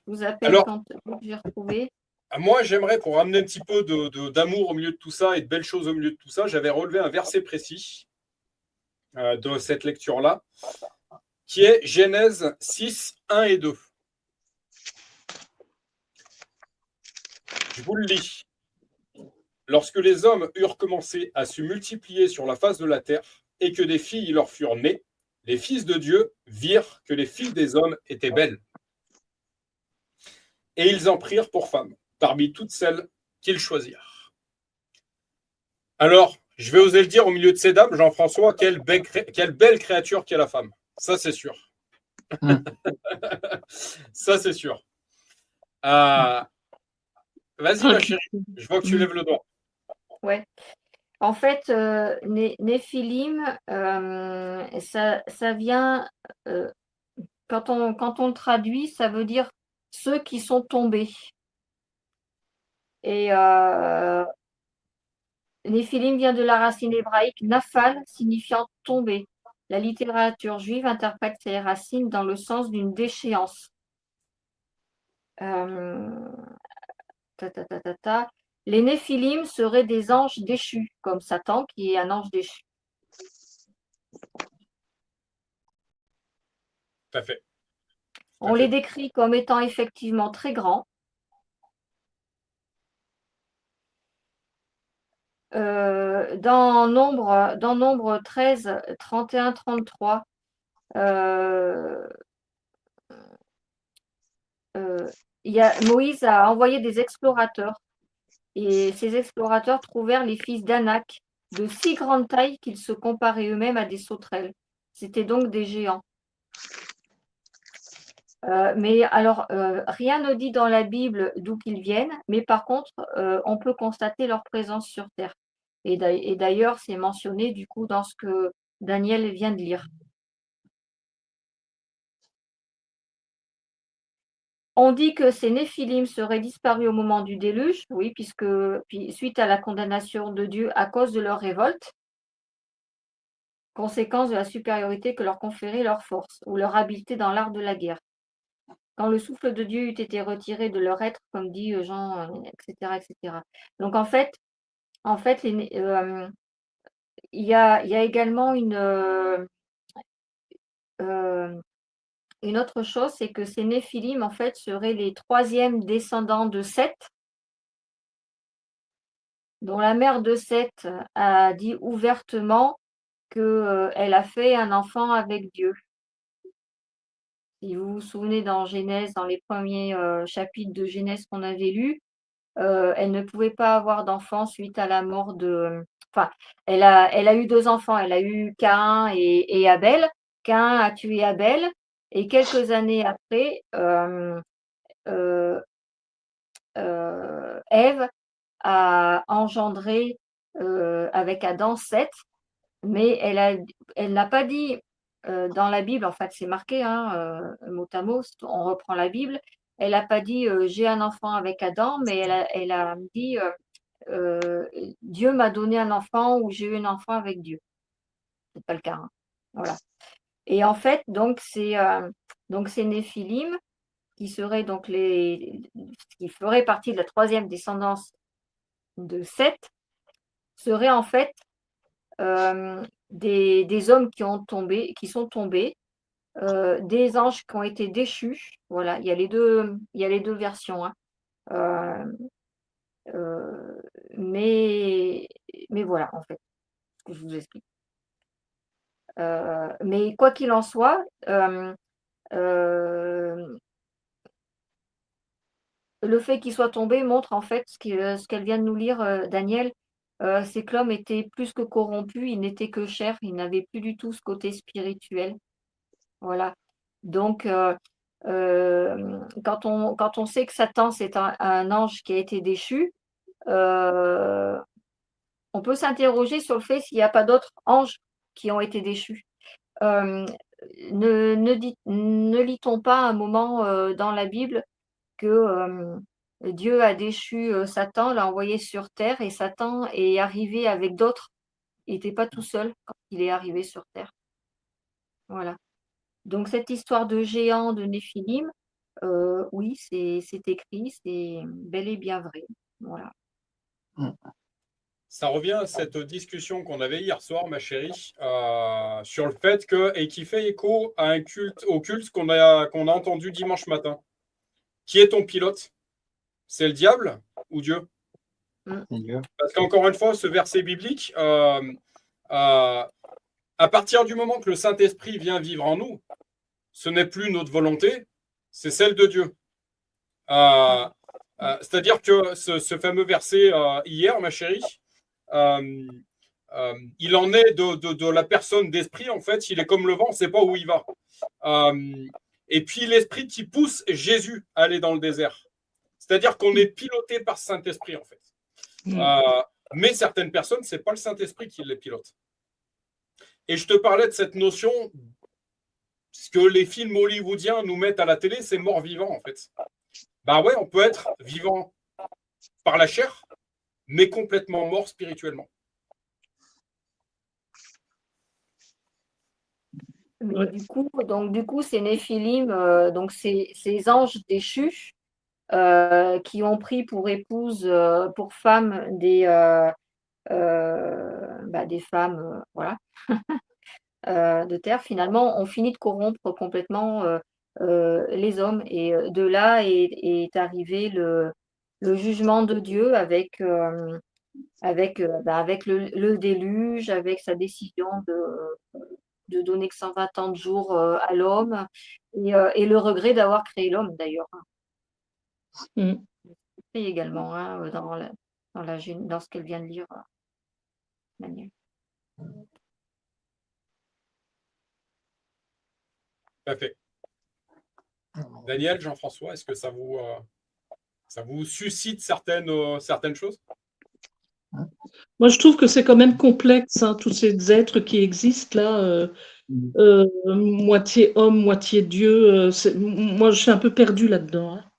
C: vous appelle
A: Alors,
C: quand j'ai retrouvé.
A: moi, j'aimerais, pour ramener un petit peu d'amour au milieu de tout ça et de belles choses au milieu de tout ça, j'avais relevé un verset précis de cette lecture-là, qui est Genèse 6, 1 et 2. Je vous le lis. Lorsque les hommes eurent commencé à se multiplier sur la face de la terre et que des filles leur furent nées, les fils de Dieu virent que les filles des hommes étaient belles. Et ils en prirent pour femmes, parmi toutes celles qu'ils choisirent. Alors, je vais oser le dire au milieu de ces dames, Jean-François, quelle belle créature qu'est la femme. Ça, c'est sûr. Ça, c'est sûr. Vas-y, ma chérie. Je vois que tu lèves le doigt.
C: Ouais. En fait, Néphilim, ça vient, quand on le traduit, ça veut dire ceux qui sont tombés. Et Néphilim vient de la racine hébraïque Naphal, signifiant tomber. La littérature juive interprète ces racines dans le sens d'une déchéance. Les Néphilim seraient des anges déchus, comme Satan qui est un ange déchu.
A: Tout à fait.
C: On les décrit comme étant effectivement très grands. Dans Nombre 13, 31, 33, Moïse a envoyé des explorateurs. Et ces explorateurs trouvèrent les fils d'Anak de si grande taille qu'ils se comparaient eux-mêmes à des sauterelles. C'étaient donc des géants. Mais alors, rien ne dit dans la Bible d'où qu'ils viennent, mais par contre, on peut constater leur présence sur Terre. Et d'ailleurs, c'est mentionné du coup dans ce que Daniel vient de lire. On dit que ces Néphilim seraient disparus au moment du déluge, oui, suite à la condamnation de Dieu à cause de leur révolte, conséquence de la supériorité que leur conférait leur force ou leur habileté dans l'art de la guerre. Quand le souffle de Dieu eut été retiré de leur être, comme dit Jean, etc., etc. Donc en fait, il y a également une autre chose, c'est que ces Néphilim, en fait, seraient les troisièmes descendants de Seth, dont la mère de Seth a dit ouvertement qu'elle a fait un enfant avec Dieu. Si vous vous souvenez dans Genèse, dans les premiers chapitres de Genèse qu'on avait lus, elle ne pouvait pas avoir d'enfant suite à la mort de. Enfin, elle a eu 2 enfants. Elle a eu Caïn et Abel. Caïn a tué Abel. Et quelques années après, Ève a engendré avec Adam Seth. Mais elle n'a pas dit dans la Bible, en fait, c'est marqué, hein, mot à mot, on reprend la Bible. Elle n'a pas dit j'ai un enfant avec Adam, mais elle a dit Dieu m'a donné un enfant ou j'ai eu un enfant avec Dieu. C'est pas le cas. Hein. Voilà. Et en fait, donc c'est Néphilim qui seraient donc qui feraient partie de la troisième descendance de Seth, seraient en fait des hommes qui sont tombés, des anges qui ont été déchus. Voilà, il y a les deux versions. Hein. Mais voilà, en fait, ce que je vous explique. Mais quoi qu'il en soit, le fait qu'il soit tombé montre en fait ce qu'elle vient de nous lire, Daniel, c'est que l'homme était plus que corrompu, il n'était que chair, il n'avait plus du tout ce côté spirituel. Voilà. Donc, quand on sait que Satan, c'est un ange qui a été déchu, on peut s'interroger sur le fait s'il n'y a pas d'autres anges qui ont été déchus. Ne lit-on pas un moment dans la Bible que Dieu a déchu Satan, l'a envoyé sur terre et Satan est arrivé avec d'autres. Il n'était pas tout seul quand il est arrivé sur terre. Voilà. Donc cette histoire de géant, de Néphilim, oui, c'est écrit, c'est bel et bien vrai. Voilà.
A: Ça revient à cette discussion qu'on avait hier soir, ma chérie, sur le fait que, et qui fait écho à au culte qu'on a entendu dimanche matin. Qui est ton pilote? C'est le diable ou Dieu? Parce qu'encore une fois, ce verset biblique, à partir du moment que le Saint-Esprit vient vivre en nous, ce n'est plus notre volonté, c'est celle de Dieu. C'est-à-dire que ce fameux verset hier, ma chérie, il en est de la personne d'esprit, en fait, il est comme le vent, on ne sait pas où il va. Et puis l'esprit qui pousse Jésus à aller dans le désert. C'est-à-dire qu'on est piloté par Saint-Esprit, en fait. Mais certaines personnes, ce n'est pas le Saint-Esprit qui les pilote. Et je te parlais de cette notion, ce que les films hollywoodiens nous mettent à la télé, c'est mort-vivant, en fait. Ben ouais, on peut être vivant par la chair, mais complètement mort spirituellement.
C: Mais du coup, ces Néphilim, donc ces anges déchus qui ont pris pour épouse, pour femme des femmes, voilà, de terre, finalement, ont fini de corrompre complètement les hommes. Et de là est arrivé le jugement de Dieu avec le déluge, avec sa décision de donner que 120 ans de jour à l'homme, et le regret d'avoir créé l'homme, d'ailleurs. Et également, hein, dans ce qu'elle vient de lire, Daniel.
A: Parfait. Daniel, Jean-François, est-ce que ça vous suscite certaines choses?
D: Moi, je trouve que c'est quand même complexe, hein, tous ces êtres qui existent là, moitié homme, moitié Dieu. Moi, je suis un peu perdue là-dedans. Hein.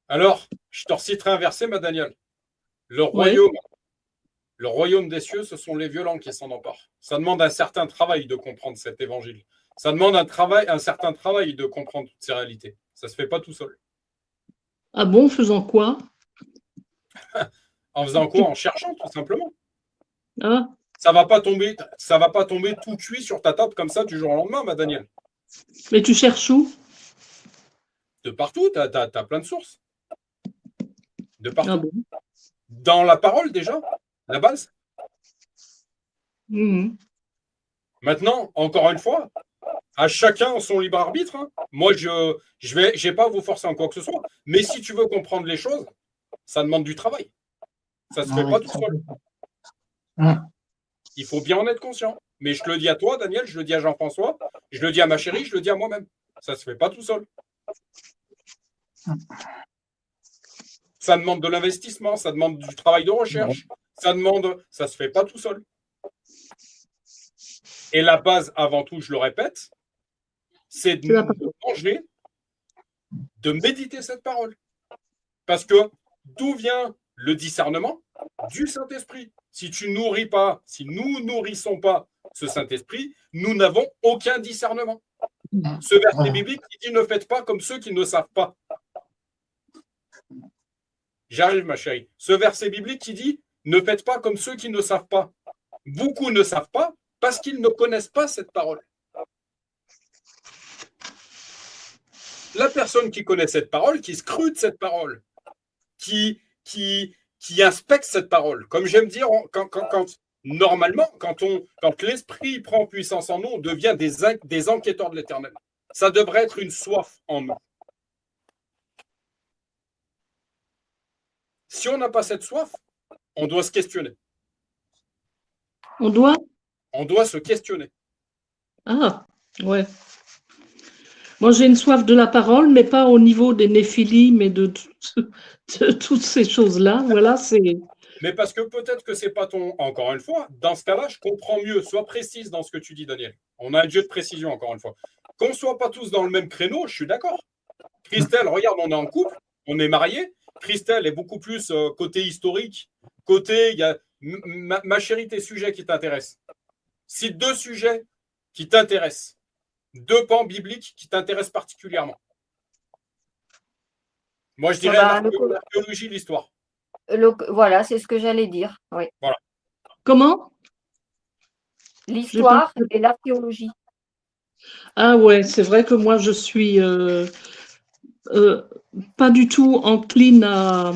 A: Alors, je te reciterai un verset, ma Daniel. Le royaume des cieux, ce sont les violents qui s'en emparent. Ça demande un certain travail de comprendre cet évangile. Ça demande un certain travail de comprendre toutes ces réalités. Ça ne se fait pas tout seul.
D: Ah bon, faisant quoi?
A: En faisant quoi? En cherchant, tout simplement.
D: Ah.
A: Ça va pas tomber tout cuit sur ta table comme ça du jour au lendemain, ma Daniel.
D: Mais tu cherches où?
A: De partout, tu as plein de sources. De partout.
D: Ah bon?
A: Dans la parole, déjà, la base. Maintenant, encore une fois, à chacun son libre arbitre. Hein. Moi, je vais pas vous forcer en quoi que ce soit. Mais si tu veux comprendre les choses, ça demande du travail. Ça ne se fait pas tout seul. Il faut bien en être conscient. Mais je te le dis à toi, Daniel, je le dis à Jean-François, je le dis à ma chérie, je le dis à moi-même. Ça ne se fait pas tout seul. Ça demande de l'investissement, ça demande du travail de recherche, ça ne se fait pas tout seul. Et la base, avant tout, je le répète, c'est de manger, de méditer cette parole. Parce que d'où vient le discernement? Du Saint-Esprit. Si nous nourrissons pas ce Saint-Esprit, nous n'avons aucun discernement. Ce verset biblique qui dit « Ne faites pas comme ceux qui ne savent pas ». J'arrive, ma chérie. Ce verset biblique qui dit « Ne faites pas comme ceux qui ne savent pas ». Beaucoup ne savent pas parce qu'ils ne connaissent pas cette parole. La personne qui connaît cette parole, qui scrute cette parole, qui inspecte cette parole, comme j'aime dire, normalement, quand l'esprit prend puissance en nous, on devient des enquêteurs de l'éternel. Ça devrait être une soif en nous. Si on n'a pas cette soif, on doit se questionner.
D: On doit
A: se questionner.
D: Ah, ouais. Moi, j'ai une soif de la parole, mais pas au niveau des néphilim et de toutes ces choses-là. Voilà, c'est...
A: Mais parce que peut-être que c'est pas ton... Encore une fois, dans ce cas-là, je comprends mieux. Sois précise dans ce que tu dis, Daniel. On a un Dieu de précision, encore une fois. Qu'on ne soit pas tous dans le même créneau, je suis d'accord. Christelle, regarde, on est en couple, on est mariés. Christelle est beaucoup plus côté historique, côté, il y a ma chérie, tes sujets qui t'intéressent. Cite 2 sujets qui t'intéressent, 2 pans bibliques qui t'intéressent particulièrement. Moi, je dirais l'archéologie, l'histoire.
C: Voilà, c'est ce que j'allais dire. Oui.
A: Voilà.
D: Comment?
C: L'histoire et l'archéologie.
D: Ah ouais, c'est vrai que moi, je suis pas du tout encline à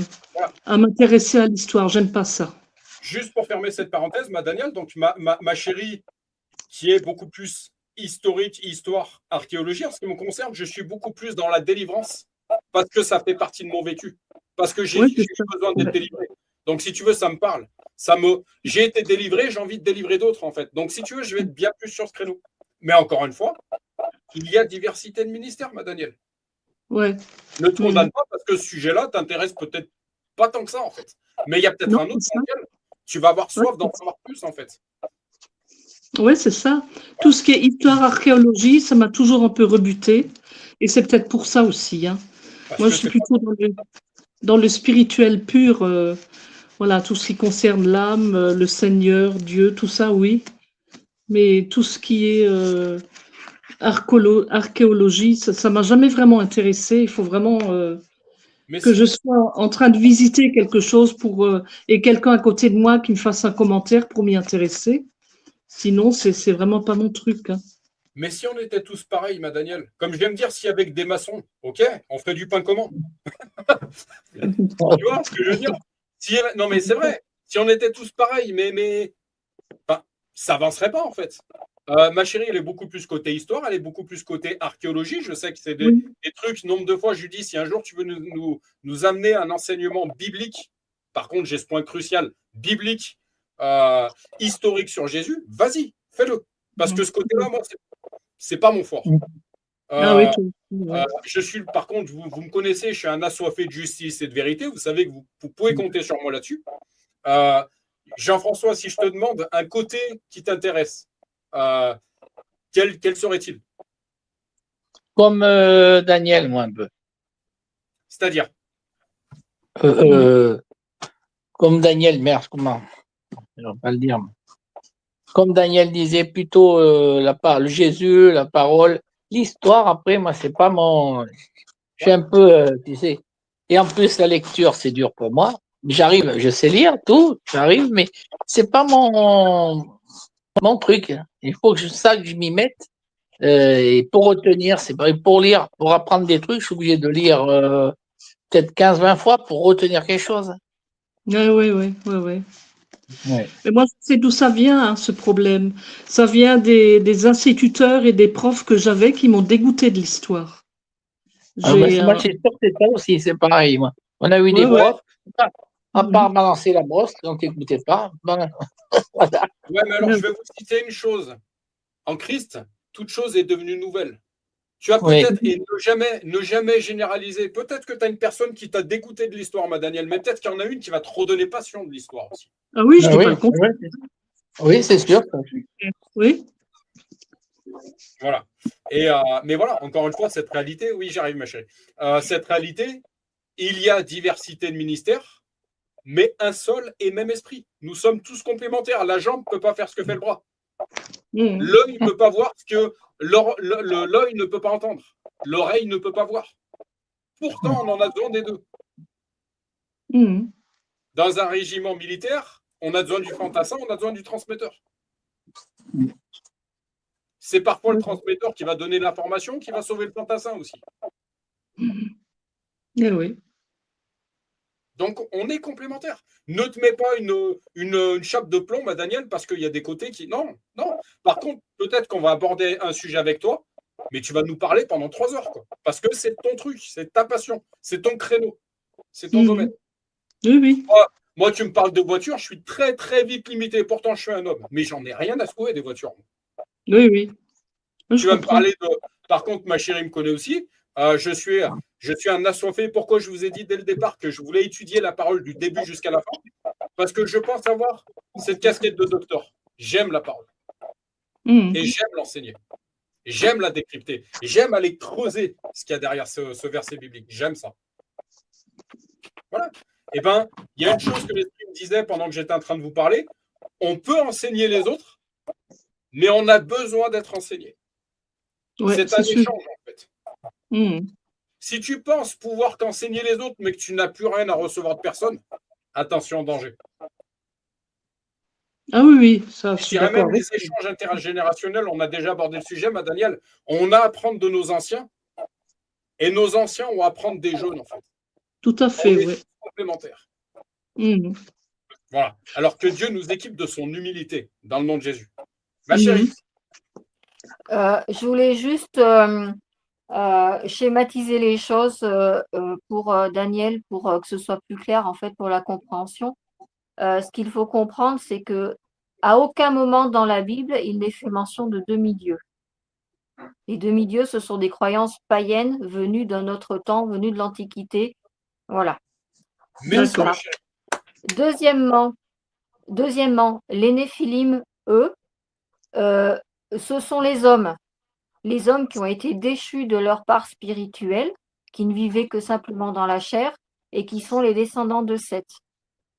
D: m'intéresser à l'histoire. J'aime pas ça.
A: Juste pour fermer cette parenthèse, Daniel, donc ma chérie, qui est beaucoup plus historique, histoire, archéologie, en ce qui me concerne, je suis beaucoup plus dans la délivrance parce que ça fait partie de mon vécu, parce que j'ai besoin d'être délivré. Donc, si tu veux, ça me parle. J'ai été délivré, j'ai envie de délivrer d'autres, en fait. Donc, si tu veux, je vais être bien plus sur ce créneau. Mais encore une fois, il y a diversité de ministères, Daniel.
D: Ouais.
A: Ne te condamne pas parce que ce sujet-là t'intéresse peut-être pas tant que ça, en fait. Mais il y a peut-être un autre dans lequel tu vas avoir soif d'en savoir plus, en fait.
D: Oui, c'est ça. Tout ce qui est histoire, archéologie, ça m'a toujours un peu rebuté. Et c'est peut-être pour ça aussi. Hein. Moi, je suis plutôt dans le spirituel pur. Voilà, tout ce qui concerne l'âme, le Seigneur, Dieu, tout ça, oui. Mais tout ce qui est archéologie, ça m'a jamais vraiment intéressé. Il faut vraiment que je sois en train de visiter quelque chose et quelqu'un à côté de moi qui me fasse un commentaire pour m'y intéresser. Sinon, c'est vraiment pas mon truc. Hein.
A: Mais si on était tous pareils, Daniel, comme je viens de dire, si avec des maçons, ok, on ferait du pain comment? Tu vois ce que je veux dire? Non, mais c'est vrai. Si on était tous pareils, mais ça avancerait pas, en fait. Ma chérie, elle est beaucoup plus côté histoire, elle est beaucoup plus côté archéologie. Je sais que c'est des trucs, nombre de fois, je lui dis, si un jour tu veux nous amener un enseignement biblique, par contre, j'ai ce point crucial, biblique, historique sur Jésus, vas-y, fais-le. Parce que ce côté-là, moi, c'est pas mon fort. Je suis, par contre, vous me connaissez, je suis un assoiffé de justice et de vérité. Vous savez que vous pouvez compter sur moi là-dessus. Jean-François, si je te demande un côté qui t'intéresse, quel serait-il?
B: Comme Daniel, moi, un peu.
A: C'est-à-dire
B: comme Daniel, merde, comment? Je ne vais pas le dire. Comme Daniel disait, plutôt le Jésus, la parole, l'histoire, après, moi, c'est pas mon. Je suis un peu, tu sais. Et en plus, la lecture, c'est dur pour moi. J'arrive, je sais lire tout, j'arrive, mais c'est pas mon truc. Il faut que je m'y mette. Et pour retenir, c'est pas pour lire, pour apprendre des trucs, je suis obligé de lire peut-être 15-20 fois pour retenir quelque chose.
D: Oui. Mais moi, je sais d'où ça vient, hein, ce problème. Ça vient des instituteurs et des profs que j'avais qui m'ont dégoûté de l'histoire.
B: Moi, c'est sûr que c'est ça aussi, c'est pareil. Moi. On a eu des profs, à part balancer la brosse, on t'écoutait pas.
A: Voilà. Ouais, mais alors je vais vous citer une chose. En Christ, toute chose est devenue nouvelle. Tu as peut-être, et ne jamais généraliser, peut-être que tu as une personne qui t'a dégoûté de l'histoire, Daniel, mais peut-être qu'il y en a une qui va te redonner passion de l'histoire aussi.
D: Ah oui, je dis pas le contraire.
B: Oui, c'est sûr.
D: Oui.
A: Voilà. Mais voilà, encore une fois, cette réalité, oui, j'arrive, ma chérie. Cette réalité, il y a diversité de ministères, mais un seul et même esprit. Nous sommes tous complémentaires. La jambe ne peut pas faire ce que fait le bras. L'œil ne peut pas voir ce que l'œil ne peut pas entendre. L'oreille ne peut pas voir. Pourtant, on en a besoin des deux. Dans un régiment militaire, on a besoin du fantassin, on a besoin du transmetteur. C'est parfois le transmetteur qui va donner l'information, qui va sauver le fantassin aussi.
D: Oui.
A: Donc, on est complémentaires. Ne te mets pas une chape de plomb, Daniel, parce qu'il y a des côtés qui… Non. Par contre, peut-être qu'on va aborder un sujet avec toi, mais tu vas nous parler pendant 3 heures, quoi. Parce que c'est ton truc, c'est ta passion, c'est ton créneau, c'est ton domaine.
D: Oui.
A: Moi, tu me parles de voitures, je suis très, très vite limité. Pourtant, je suis un homme, mais j'en ai rien à secouer des voitures.
D: Oui.
A: Tu vas me parler de… Par contre, ma chérie me connaît aussi. Je suis un assoiffé. Pourquoi je vous ai dit dès le départ que je voulais étudier la parole du début jusqu'à la fin? Parce que je pense avoir cette casquette de docteur. J'aime la parole. Et j'aime l'enseigner. J'aime la décrypter. J'aime aller creuser ce qu'il y a derrière ce verset biblique. J'aime ça. Voilà. Eh bien, il y a une chose que l'Esprit me disait pendant que j'étais en train de vous parler. On peut enseigner les autres, mais on a besoin d'être enseigné.
D: Ouais,
A: c'est un échange, en fait. Si tu penses pouvoir qu'enseigner les autres, mais que tu n'as plus rien à recevoir de personne, attention, danger.
D: Ah oui, oui, ça, je
A: Je
D: suis
A: dirais
D: d'accord
A: même
D: avec
A: les échanges intergénérationnels, on a déjà abordé le sujet, ma Daniel. On a à apprendre de nos anciens, et nos anciens ont à apprendre des jeunes, en fait.
D: Tout à fait, oui.
A: Complémentaires. Voilà. Alors que Dieu nous équipe de son humilité, dans le nom de Jésus. Ma chérie.
C: Je voulais juste schématiser les choses pour Daniel, pour que ce soit plus clair, en fait, pour la compréhension. Ce qu'il faut comprendre, c'est que à aucun moment dans la Bible, il n'est fait mention de demi-dieux. Les demi-dieux, ce sont des croyances païennes venues d'un autre temps, venues de l'Antiquité. Voilà. Deuxièmement, les Néphilim, eux, ce sont les hommes qui ont été déchus de leur part spirituelle, qui ne vivaient que simplement dans la chair et qui sont les descendants de Seth.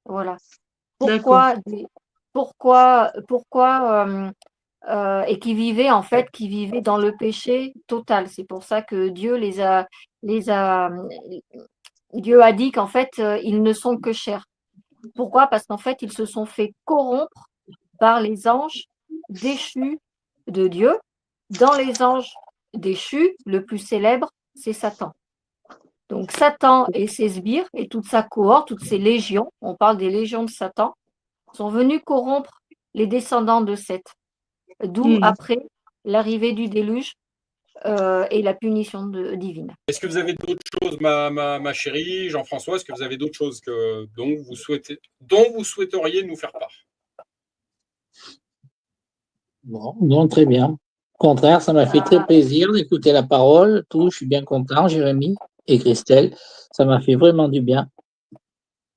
C: Voilà. Pourquoi et qui vivaient dans le péché total. C'est pour ça que Dieu Dieu a dit qu'en fait ils ne sont que chair. Pourquoi? Parce qu'en fait ils se sont fait corrompre par les anges déchus de Dieu. Dans les anges déchus, le plus célèbre, c'est Satan. Donc Satan et ses sbires et toute sa cohorte, toutes ses légions, on parle des légions de Satan, sont venus corrompre les descendants de Seth. D'où après l'arrivée du déluge et la punition divine.
A: Est-ce que vous avez d'autres choses, ma chérie, Jean-François, est-ce que vous avez d'autres choses dont vous souhaiteriez nous faire part?
B: Bon, non, très bien. Au contraire, ça m'a fait très plaisir d'écouter la parole. Je suis bien content, Jérémy et Christelle. Ça m'a fait vraiment du bien.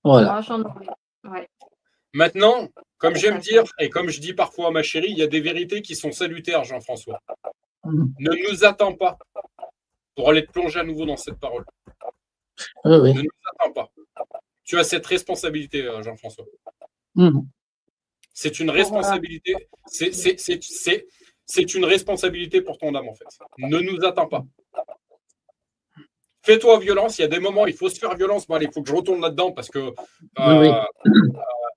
B: Voilà.
C: Ouais.
A: Maintenant, comme j'aime dire, et comme je dis parfois à ma chérie, il y a des vérités qui sont salutaires, Jean-François. Ne nous attends pas pour aller te plonger à nouveau dans cette parole.
B: Oui.
A: Ne nous attends pas. Tu as cette responsabilité, Jean-François. C'est une responsabilité. C'est une responsabilité pour ton âme, en fait. Ne nous attends pas. Fais-toi violence. Il y a des moments, il faut se faire violence. Bon, allez, il faut que je retourne là-dedans parce que.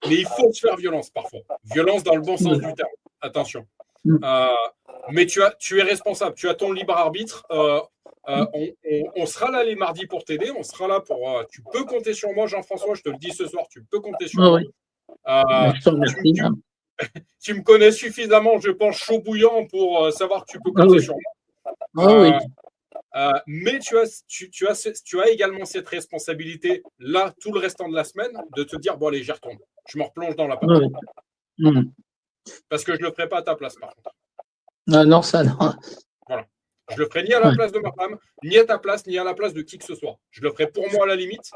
A: Mais il faut se faire violence parfois. Violence dans le bon sens du terme. Attention. Mais tu es responsable. Tu as ton libre arbitre. On sera là les mardis pour t'aider. On sera là pour. Tu peux compter sur moi, Jean-François. Je te le dis ce soir. Tu peux compter sur moi. Tu me connais suffisamment, je pense, chaud bouillant pour savoir que tu peux compter sur moi. Mais tu as également cette responsabilité, là, tout le restant de la semaine, de te dire, bon, allez, j'y retourne. Je me replonge dans la parole. Parce que je ne le ferai pas à ta place, par contre.
B: Non, ça, non.
A: Voilà. Je le ferai ni à la place de ma femme, ni à ta place, ni à la place de qui que ce soit. Je le ferai pour moi à la limite,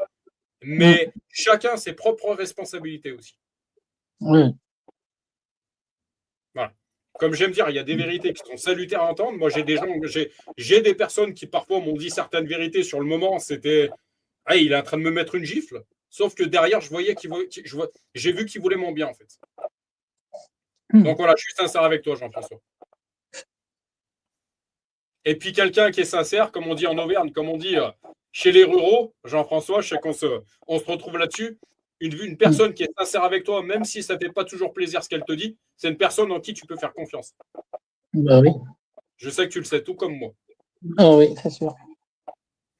A: mais chacun ses propres responsabilités aussi.
B: Oui.
A: Voilà. Comme j'aime dire, il y a des vérités qui sont salutaires à entendre. Moi, j'ai des personnes qui parfois m'ont dit certaines vérités sur le moment. C'était, il est en train de me mettre une gifle. Sauf que derrière, j'ai vu qu'il voulait mon bien, en fait. Donc voilà, je suis sincère avec toi, Jean-François. Et puis quelqu'un qui est sincère, comme on dit en Auvergne, comme on dit chez les ruraux, Jean-François, je sais qu'on se retrouve là-dessus. Une personne qui est sincère avec toi, même si ça ne fait pas toujours plaisir ce qu'elle te dit, c'est une personne en qui tu peux faire confiance.
B: Oui.
A: Je sais que tu le sais, tout comme moi.
B: Oui, c'est sûr.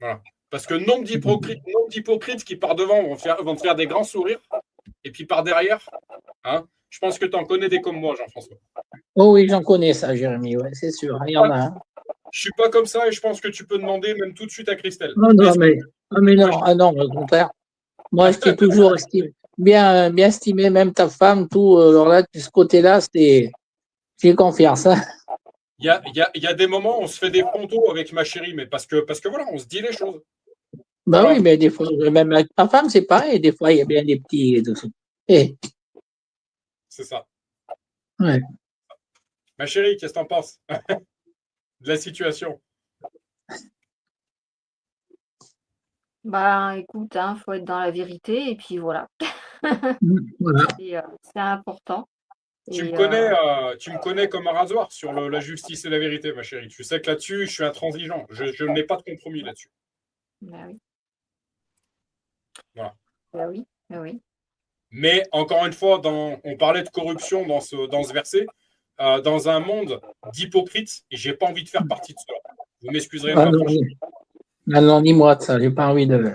A: Voilà. Parce que nombre d'hypocrites qui par devant vont te faire des grands sourires, et puis par derrière, je pense que tu en connais des comme moi, Jean-François.
B: Oh oui, j'en connais ça, Jérémy, ouais, c'est sûr. Il y en a.
A: Je ne suis pas comme ça et je pense que tu peux demander même tout de suite à Christelle.
B: Non, au contraire. Moi, je t'ai toujours bien estimé, même ta femme, tout. Alors là, de ce côté-là, j'ai confiance.
A: Il y a des moments où on se fait des frontaux avec ma chérie, mais parce que voilà, on se dit les choses.
B: Oui, mais des fois, même avec ta femme, c'est pareil. Des fois, il y a bien des petits.
A: C'est ça.
B: Ouais.
A: Ma chérie, qu'est-ce que t'en penses? de la situation?
C: Bah, écoute, faut être dans la vérité et puis voilà.
B: Voilà.
C: C'est important.
A: Tu me
C: Et
A: connais comme un rasoir sur la justice et la vérité, ma chérie. Tu sais que là-dessus, je suis intransigeant. Je n'ai pas de compromis là-dessus.
C: bah oui,
A: Voilà.
C: bah oui, bah oui.
A: Mais encore une fois, on parlait de corruption dans ce verset, dans un monde d'hypocrites, et j'ai pas envie de faire partie de cela. Vous m'excuserez
B: Ah
A: ma
B: non,
A: franchise.
B: ah non, ni moi de ça, j'ai pas envie de.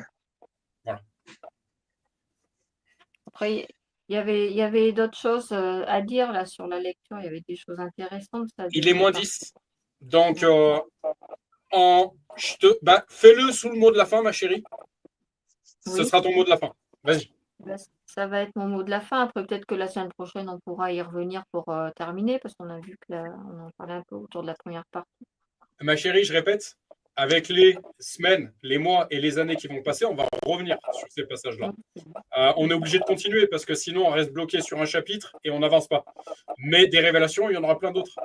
C: Après, il y avait d'autres choses à dire là sur la lecture. Il y avait des choses intéressantes. Ça,
A: Il est moins
C: deuxième
A: 10. Donc,
C: partie.
A: fais-le sous le mot de la fin, ma chérie. Ce
C: Oui.
A: sera ton mot de la fin. Vas-y.
C: Bah, ça va être mon mot de la fin. Après, peut-être que la semaine prochaine, on pourra y revenir pour terminer, parce qu'on a vu que on en parlait un peu autour de la première partie.
A: Ma chérie, je répète, avec les semaines, les mois et les années qui vont passer, on va revenir sur ces passages-là. On est obligé de continuer parce que sinon, on reste bloqué sur un chapitre et on n'avance pas. Mais des révélations, il y en aura plein d'autres.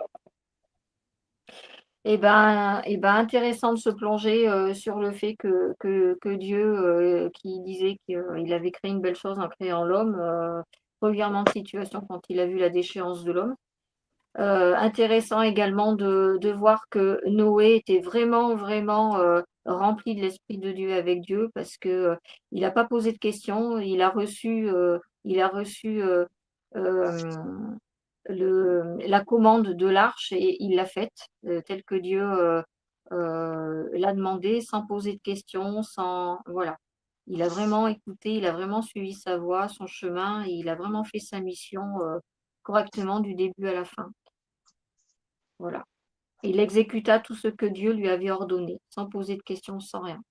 C: Intéressant de se plonger sur le fait que Dieu, qui disait qu'il avait créé une belle chose en créant l'homme, revirement de situation quand il a vu la déchéance de l'homme. Intéressant également de voir que Noé était vraiment, vraiment rempli de l'Esprit de Dieu avec Dieu parce que il n'a pas posé de questions, il a reçu la commande de l'arche et il l'a faite telle que Dieu l'a demandé sans poser de questions, voilà. Il a vraiment écouté, il a vraiment suivi sa voie, son chemin, et il a vraiment fait sa mission correctement du début à la fin. Voilà. Il exécuta tout ce que Dieu lui avait ordonné, sans poser de questions, sans rien.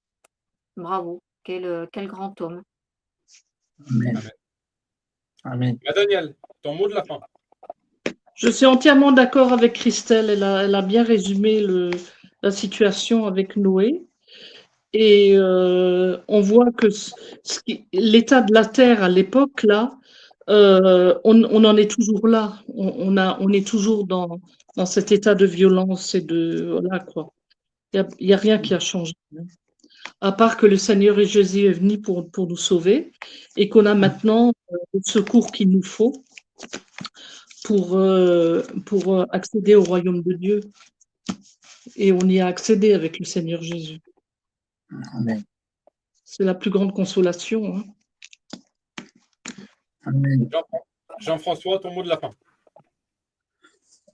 C: Bravo, quel grand homme.
B: Amen. Amen.
A: Daniel, ton mot de la fin.
D: Je suis entièrement d'accord avec Christelle. Elle a bien résumé la situation avec Noé. Et on voit que l'état de la terre à l'époque, là, on en est toujours là. On est toujours dans cet état de violence et de. Voilà, quoi. Il n'y a rien qui a changé. À part que le Seigneur Jésus est venu pour nous sauver et qu'on a maintenant le secours qu'il nous faut pour accéder au royaume de Dieu. Et on y a accédé avec le Seigneur Jésus.
B: Amen.
D: C'est la plus grande consolation. Hein.
B: Amen.
A: Jean-François, ton mot de la fin.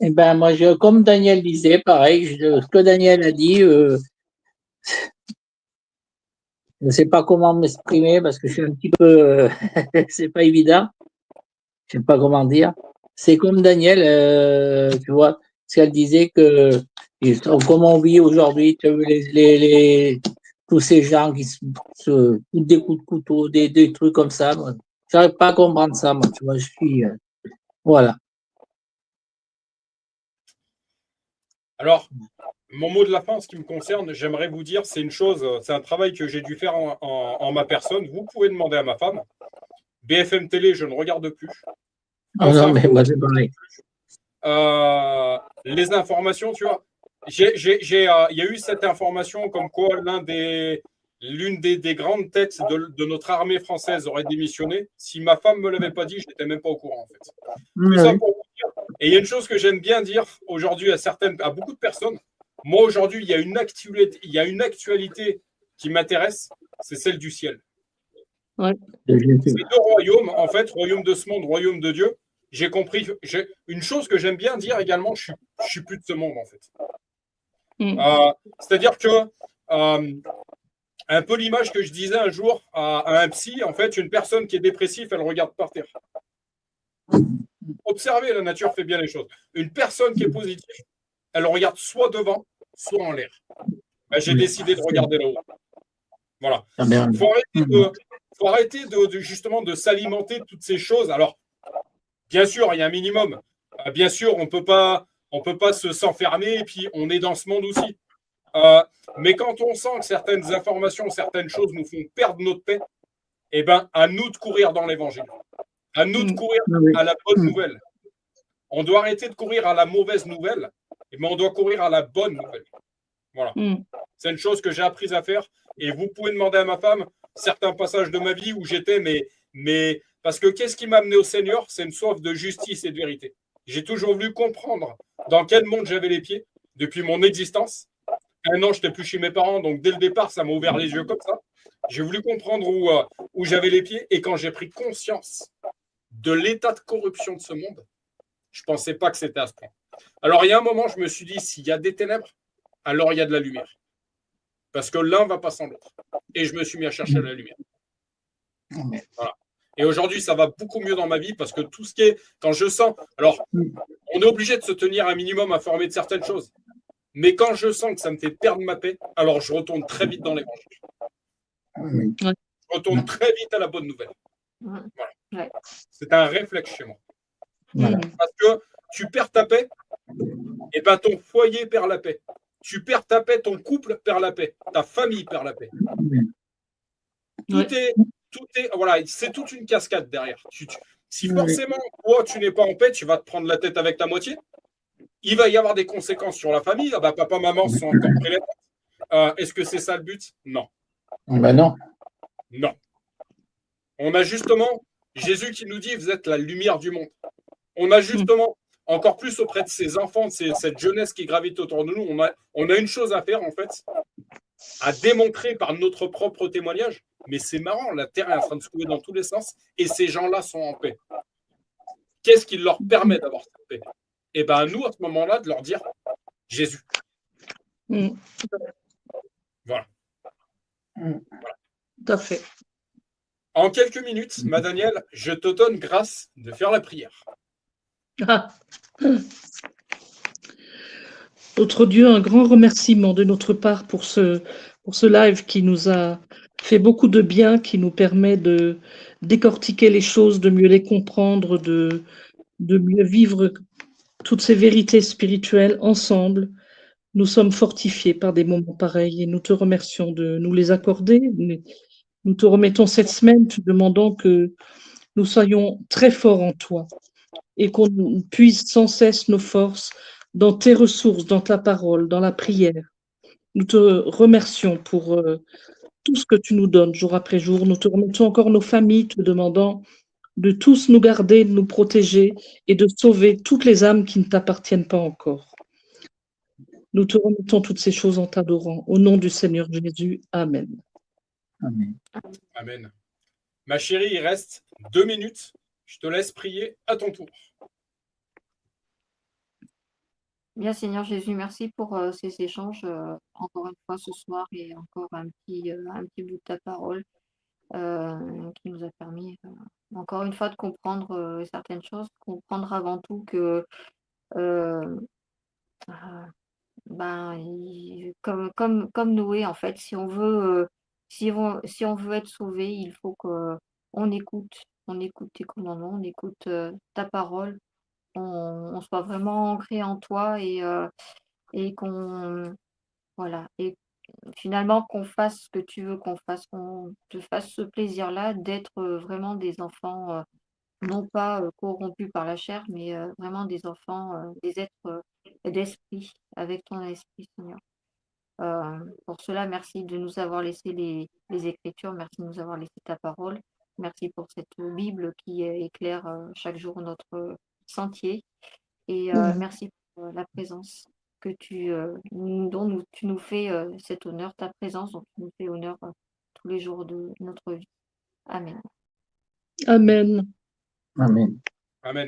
B: Eh ben, moi, comme Daniel disait, pareil, ce que Daniel a dit, je ne sais pas comment m'exprimer parce que je suis un petit peu, c'est pas évident. Je sais pas comment dire. C'est comme Daniel, tu vois, ce qu'elle disait que, comme on vit aujourd'hui, tu as vu tous ces gens qui se des coups de couteau, des trucs comme ça. J'arrive pas à comprendre ça, moi, tu vois, je suis, voilà.
A: Alors, mon mot de la fin, en ce qui me concerne, j'aimerais vous dire, c'est un travail que j'ai dû faire en ma personne. Vous pouvez demander à ma femme. BFM Télé, je ne regarde plus.
B: Non, mais moi, c'est pareil.
A: Les informations, tu vois. Il y a eu cette information comme quoi l'une des grandes têtes de notre armée française aurait démissionné. Si ma femme ne me l'avait pas dit, je n'étais même pas au courant, en fait. Tout ça pour vous dire. Et il y a une chose que j'aime bien dire aujourd'hui à beaucoup de personnes. Moi, aujourd'hui, il y a une actualité qui m'intéresse, c'est celle du ciel.
D: Ouais.
A: Ces deux royaumes, en fait, royaume de ce monde, royaume de Dieu, j'ai compris. Une chose que j'aime bien dire également, je suis plus de ce monde, en fait. C'est-à-dire que un peu l'image que je disais un jour à un psy, en fait, une personne qui est dépressive, elle regarde par terre. Observez, la nature fait bien les choses. Une personne qui est positive, elle regarde soit devant, soit en l'air. Ben, j'ai décidé de regarder là-haut. Voilà. Faut arrêter justement de s'alimenter de toutes ces choses. Alors, bien sûr, il y a un minimum. Bien sûr, on peut pas s'enfermer et puis on est dans ce monde aussi. Mais quand on sent que certaines informations, certaines choses nous font perdre notre paix, eh ben, à nous de courir dans l'évangile. À nous de courir à la bonne nouvelle. On doit arrêter de courir à la mauvaise nouvelle mais on doit courir à la bonne nouvelle. Voilà. C'est une chose que j'ai appris à faire. Et vous pouvez demander à ma femme certains passages de ma vie où j'étais, mais parce que qu'est-ce qui m'a amené au Seigneur? C'est une soif de justice et de vérité. J'ai toujours voulu comprendre dans quel monde j'avais les pieds depuis mon existence. Un an, je n'étais plus chez mes parents, donc dès le départ, ça m'a ouvert les yeux comme ça. J'ai voulu comprendre où j'avais les pieds. Et quand j'ai pris conscience de l'état de corruption de ce monde, je ne pensais pas que c'était à ce point. Alors, il y a un moment, je me suis dit, s'il y a des ténèbres, alors il y a de la lumière. Parce que l'un ne va pas sans l'autre. Et je me suis mis à chercher la lumière. Voilà. Et aujourd'hui, ça va beaucoup mieux dans ma vie parce que tout ce qui est, quand je sens, alors, on est obligé de se tenir un minimum informé de certaines choses. Mais quand je sens que ça me fait perdre ma paix, alors je retourne très vite dans l'évangile. Je retourne très vite à la bonne nouvelle. Voilà. C'est un réflexe chez moi. Parce que tu perds ta paix, et ben ton foyer perd la paix. Tu perds ta paix, ton couple perd la paix, ta famille perd la paix. Tout est, voilà, c'est toute une cascade derrière. Si forcément, toi, tu n'es pas en paix, tu vas te prendre la tête avec ta moitié. Il va y avoir des conséquences sur la famille. Ah bah, papa, maman sont encore pris la tête. Est-ce que c'est ça le but? Non.
E: Ben non.
A: Non. On a justement Jésus qui nous dit, vous êtes la lumière du monde. On a justement, encore plus auprès de ces enfants, de cette jeunesse qui gravite autour de nous, on a une chose à faire, en fait, à démontrer par notre propre témoignage. Mais c'est marrant, la terre est en train de se couler dans tous les sens et ces gens-là sont en paix. Qu'est-ce qui leur permet d'avoir cette paix? Et bien, nous, à ce moment-là, de leur dire Jésus. Voilà.
D: Tout à fait.
A: En quelques minutes, ma Danielle, je te donne grâce de faire la prière.
D: Notre Dieu, un grand remerciement de notre part pour ce live qui nous a fait beaucoup de bien, qui nous permet de décortiquer les choses, de mieux les comprendre, de mieux vivre toutes ces vérités spirituelles ensemble. Nous sommes fortifiés par des moments pareils et nous te remercions de nous les accorder. Nous te remettons cette semaine, te demandons que nous soyons très forts en toi et qu'on puise sans cesse nos forces dans tes ressources, dans ta parole, dans la prière. Nous te remercions pour tout ce que tu nous donnes jour après jour. Nous te remettons encore nos familles, te demandant de tous nous garder, de nous protéger et de sauver toutes les âmes qui ne t'appartiennent pas encore. Nous te remettons toutes ces choses en t'adorant. Au nom du Seigneur Jésus. Amen.
E: Amen.
A: Amen. Ma chérie, il reste 2 minutes. Je te laisse prier à ton tour.
C: Bien, Seigneur Jésus, merci pour ces échanges encore une fois ce soir et encore un petit bout de ta parole qui nous a permis encore une fois de comprendre certaines choses, comprendre avant tout que comme Noé, en fait, si on veut être sauvé, il faut qu'on écoute tes commandements, on écoute ta parole, on soit vraiment ancré en toi et qu'on voilà et finalement qu'on fasse ce que tu veux qu'on fasse, qu'on te fasse ce plaisir-là d'être vraiment des enfants non pas corrompus par la chair, mais vraiment des enfants, des êtres d'esprit, avec ton esprit, Seigneur. Pour cela, merci de nous avoir laissé les Écritures, merci de nous avoir laissé ta parole, merci pour cette Bible qui éclaire chaque jour notre sentier, et merci pour la présence que tu nous fais cet honneur, ta présence dont tu nous fais honneur tous les jours de notre vie. Amen.
D: Amen.
E: Amen.
A: Amen.